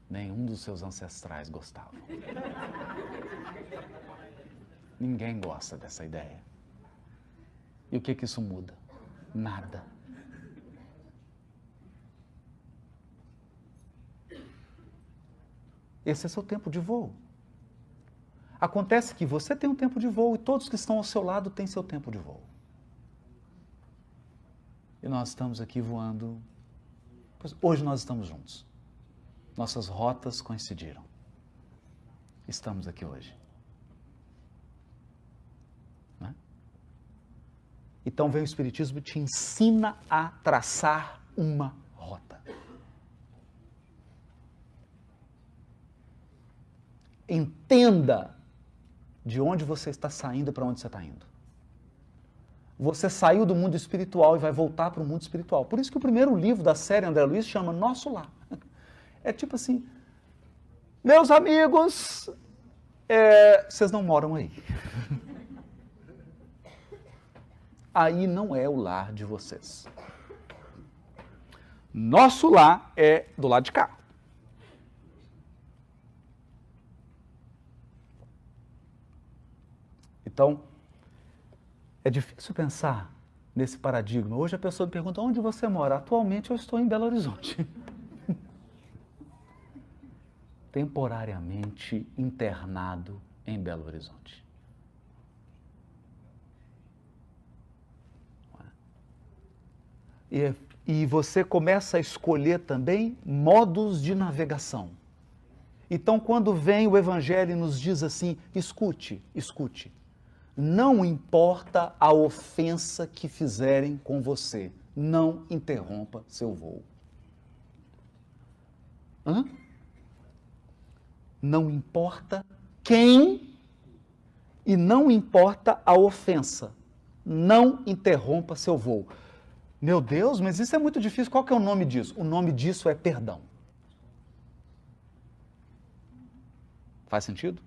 A: Nenhum dos seus ancestrais gostava. Ninguém gosta dessa ideia. E o que que isso muda? Nada. Esse é seu tempo de voo. Acontece que você tem um tempo de voo e todos que estão ao seu lado têm seu tempo de voo. E nós estamos aqui voando. Hoje nós estamos juntos. Nossas rotas coincidiram. Estamos aqui hoje. Né? Então vem o Espiritismo e te ensina a traçar uma rota. Entenda de onde você está saindo e para onde você está indo. Você saiu do mundo espiritual e vai voltar para o mundo espiritual. Por isso que o primeiro livro da série André Luiz chama Nosso Lar. É tipo assim, meus amigos, vocês não moram aí. aí não é o lar de vocês. Nosso lar é do lado de cá. Então, é difícil pensar nesse paradigma. Hoje a pessoa me pergunta, onde você mora? Atualmente eu estou em Belo Horizonte. Temporariamente internado em Belo Horizonte. E você começa a escolher também modos de navegação. Então, quando vem o Evangelho e nos diz assim, escute, escute, não importa a ofensa que fizerem com você, não interrompa seu voo. Hã? Não importa quem e não importa a ofensa, não interrompa seu voo. Meu Deus, mas isso é muito difícil. Qual que é o nome disso? O nome disso é perdão. Faz sentido?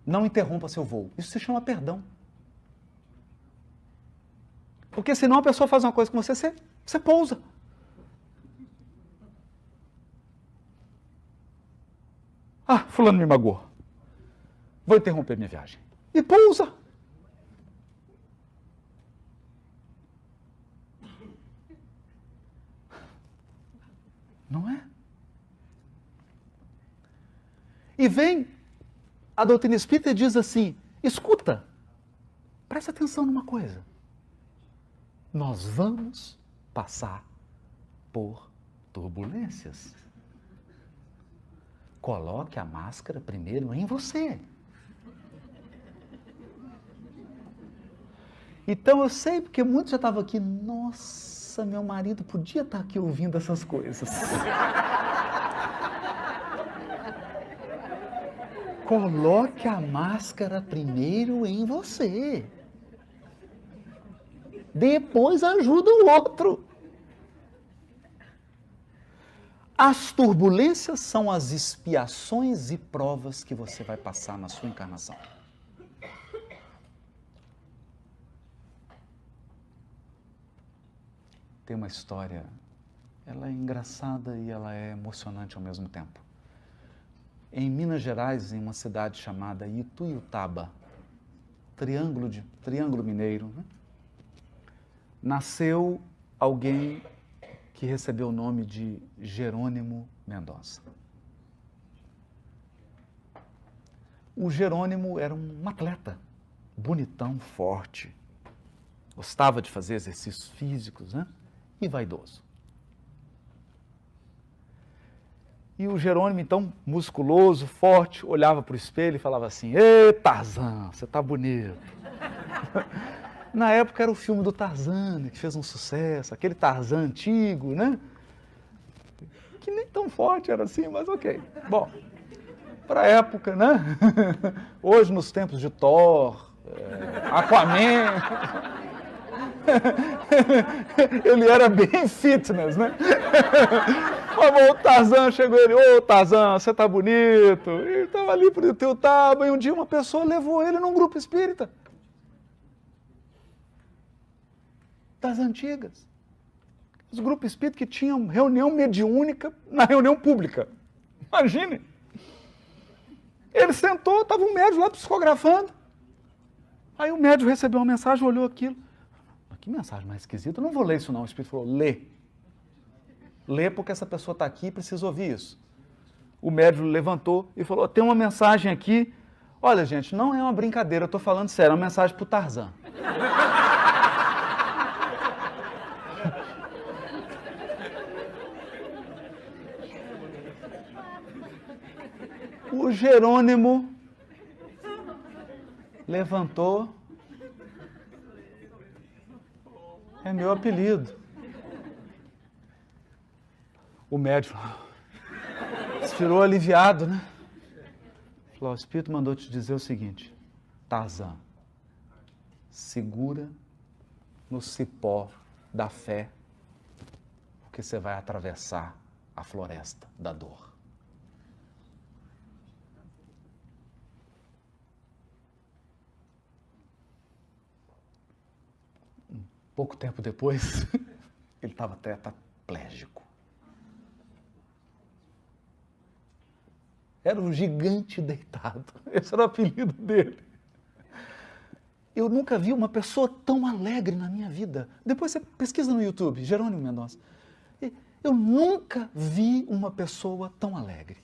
A: Não interrompa seu voo. Isso se chama perdão. Porque senão a pessoa faz uma coisa com você, você pousa. Ah, fulano me magoou. Vou interromper minha viagem. E pousa. Não é? E vem a doutrina espírita e diz assim, escuta, presta atenção numa coisa. Nós vamos passar por turbulências. Coloque a máscara primeiro em você. Então eu sei, porque muitos já estavam aqui, nossa, meu marido podia estar aqui ouvindo essas coisas. Coloque a máscara primeiro em você. Depois ajuda o outro. As turbulências são as expiações e provas que você vai passar na sua encarnação. Tem uma história, ela é engraçada e ela é emocionante ao mesmo tempo. Em Minas Gerais, em uma cidade chamada Ituiutaba, Triângulo Mineiro, né? Nasceu alguém que recebeu o nome de Jerônimo Mendonça. O Jerônimo era um atleta, bonitão, forte, gostava de fazer exercícios físicos, né? E vaidoso. E o Jerônimo, então, musculoso, forte, olhava para o espelho e falava assim, ê, Tarzan, você tá bonito. Na época era o filme do Tarzan, que fez um sucesso, aquele Tarzan antigo, né? Que nem tão forte era assim, mas ok. Bom, para a época, né? Hoje, nos tempos de Thor, Aquaman, ele era bem fitness, né? Mas o Tarzan chegou ele, ô Tarzan, você tá bonito. Ele estava ali pro Ituiutaba e um dia uma pessoa levou ele num grupo espírita. Das antigas. Os grupos espíritas que tinham reunião mediúnica na reunião pública. Imagine. Ele sentou, estava um médium lá psicografando. Aí o médium recebeu uma mensagem, olhou aquilo. Que mensagem mais esquisita, eu não vou ler isso não. O Espírito falou, lê. Lê porque essa pessoa está aqui e precisa ouvir isso. O médium levantou e falou, tem uma mensagem aqui. Olha, gente, não é uma brincadeira, eu estou falando sério, é uma mensagem para o Tarzan. O Jerônimo levantou. É meu apelido. O médico expirou aliviado, né? Falou, o Espírito mandou te dizer o seguinte, Tarzan, segura no cipó da fé, porque você vai atravessar a floresta da dor. Pouco tempo depois, ele estava tetraplégico. Era um gigante deitado. Esse era o apelido dele. Eu nunca vi uma pessoa tão alegre na minha vida. Depois você pesquisa no YouTube, Jerônimo Mendonça. Eu nunca vi uma pessoa tão alegre.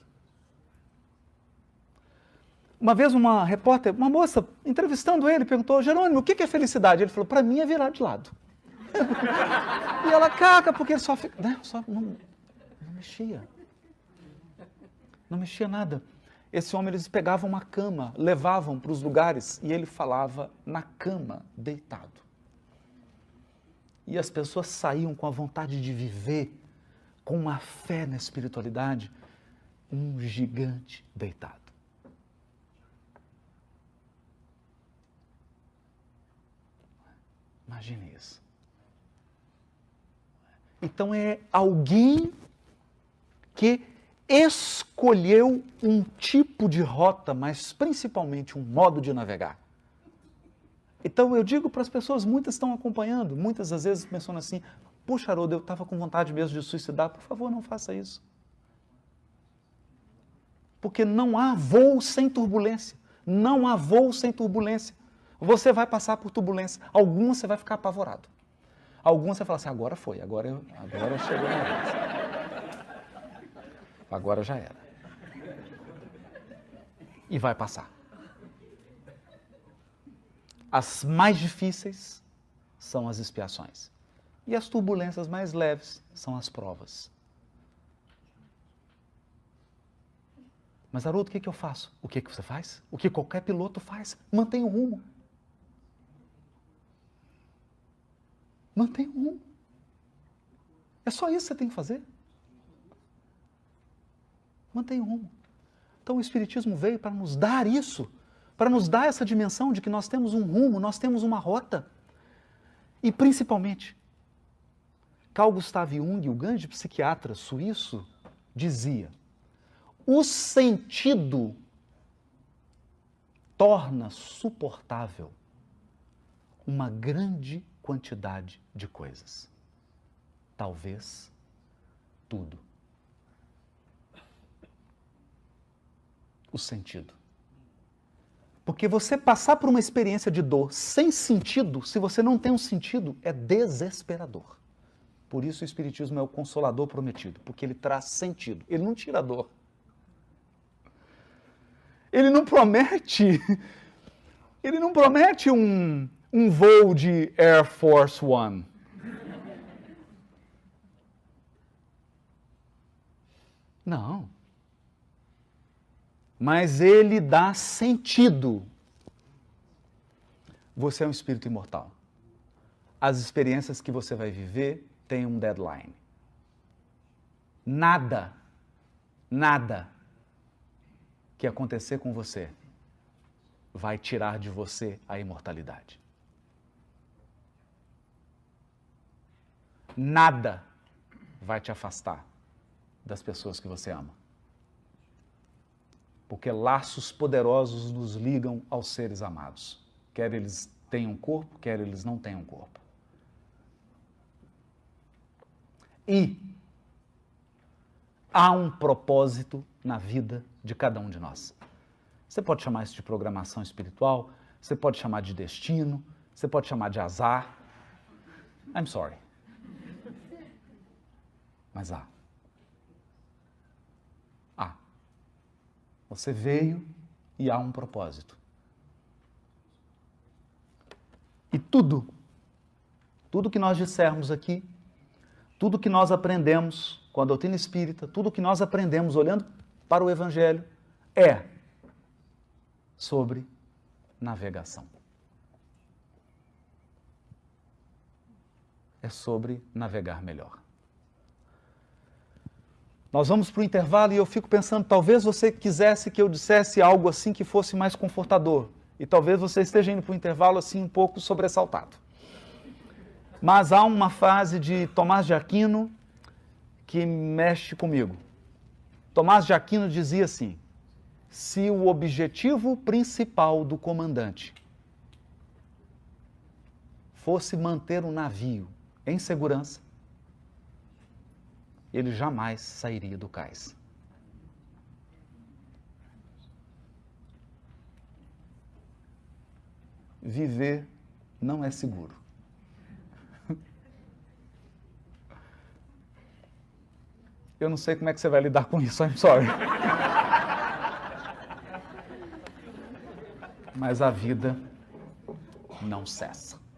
A: Uma vez uma repórter, uma moça, entrevistando ele, perguntou, Jerônimo, o que é felicidade? Ele falou, para mim é virar de lado. E ela, caca, porque ele só fica... Né? Só não mexia. Não mexia nada. Esse homem, eles pegavam uma cama, levavam para os lugares e ele falava na cama, deitado. E as pessoas saíam com a vontade de viver, com uma fé na espiritualidade, um gigante deitado. Imagine isso. Então é alguém que escolheu um tipo de rota, mas principalmente um modo de navegar. Então eu digo para as pessoas, muitas estão acompanhando, muitas às vezes pensando assim, puxa, Haroldo, eu estava com vontade mesmo de suicidar, por favor, não faça isso. Porque não há voo sem turbulência, não há voo sem turbulência. Você vai passar por turbulência, algumas você vai ficar apavorado. Algumas você fala assim, agora foi, agora chegou a vez. Agora já era. E vai passar. As mais difíceis são as expiações. E as turbulências mais leves são as provas. Mas, Haroldo, o que eu faço? O que você faz? O que qualquer piloto faz? Mantém o rumo. Mantém o rumo. É só isso que você tem que fazer. Mantenha o rumo. Então o Espiritismo veio para nos dar isso, para nos dar essa dimensão de que nós temos um rumo, nós temos uma rota. E principalmente, Carl Gustav Jung, o grande psiquiatra suíço, dizia, o sentido torna suportável uma grande quantidade de coisas. Talvez tudo. O sentido. Porque você passar por uma experiência de dor sem sentido, se você não tem um sentido, é desesperador. Por isso o Espiritismo é o consolador prometido, porque ele traz sentido. Ele não tira a dor. Ele não promete um voo de Air Force One. Não. Mas ele dá sentido. Você é um espírito imortal. As experiências que você vai viver têm um deadline. Nada que acontecer com você vai tirar de você a imortalidade. Nada vai te afastar das pessoas que você ama. Porque laços poderosos nos ligam aos seres amados. Quer eles tenham corpo, quer eles não tenham corpo. E há um propósito na vida de cada um de nós. Você pode chamar isso de programação espiritual, você pode chamar de destino, você pode chamar de azar. I'm sorry. Mas há. Você veio e há um propósito. E tudo que nós dissermos aqui, tudo que nós aprendemos com a doutrina espírita, tudo que nós aprendemos olhando para o Evangelho, é sobre navegação. É sobre navegar melhor. Nós vamos para o intervalo e eu fico pensando, talvez você quisesse que eu dissesse algo assim que fosse mais confortador. E talvez você esteja indo para o intervalo assim um pouco sobressaltado. Mas há uma frase de Tomás de Aquino que mexe comigo. Tomás de Aquino dizia assim, se o objetivo principal do comandante fosse manter um navio em segurança, ele jamais sairia do cais. Viver não é seguro. Eu não sei como é que você vai lidar com isso, I'm sorry. Mas a vida não cessa.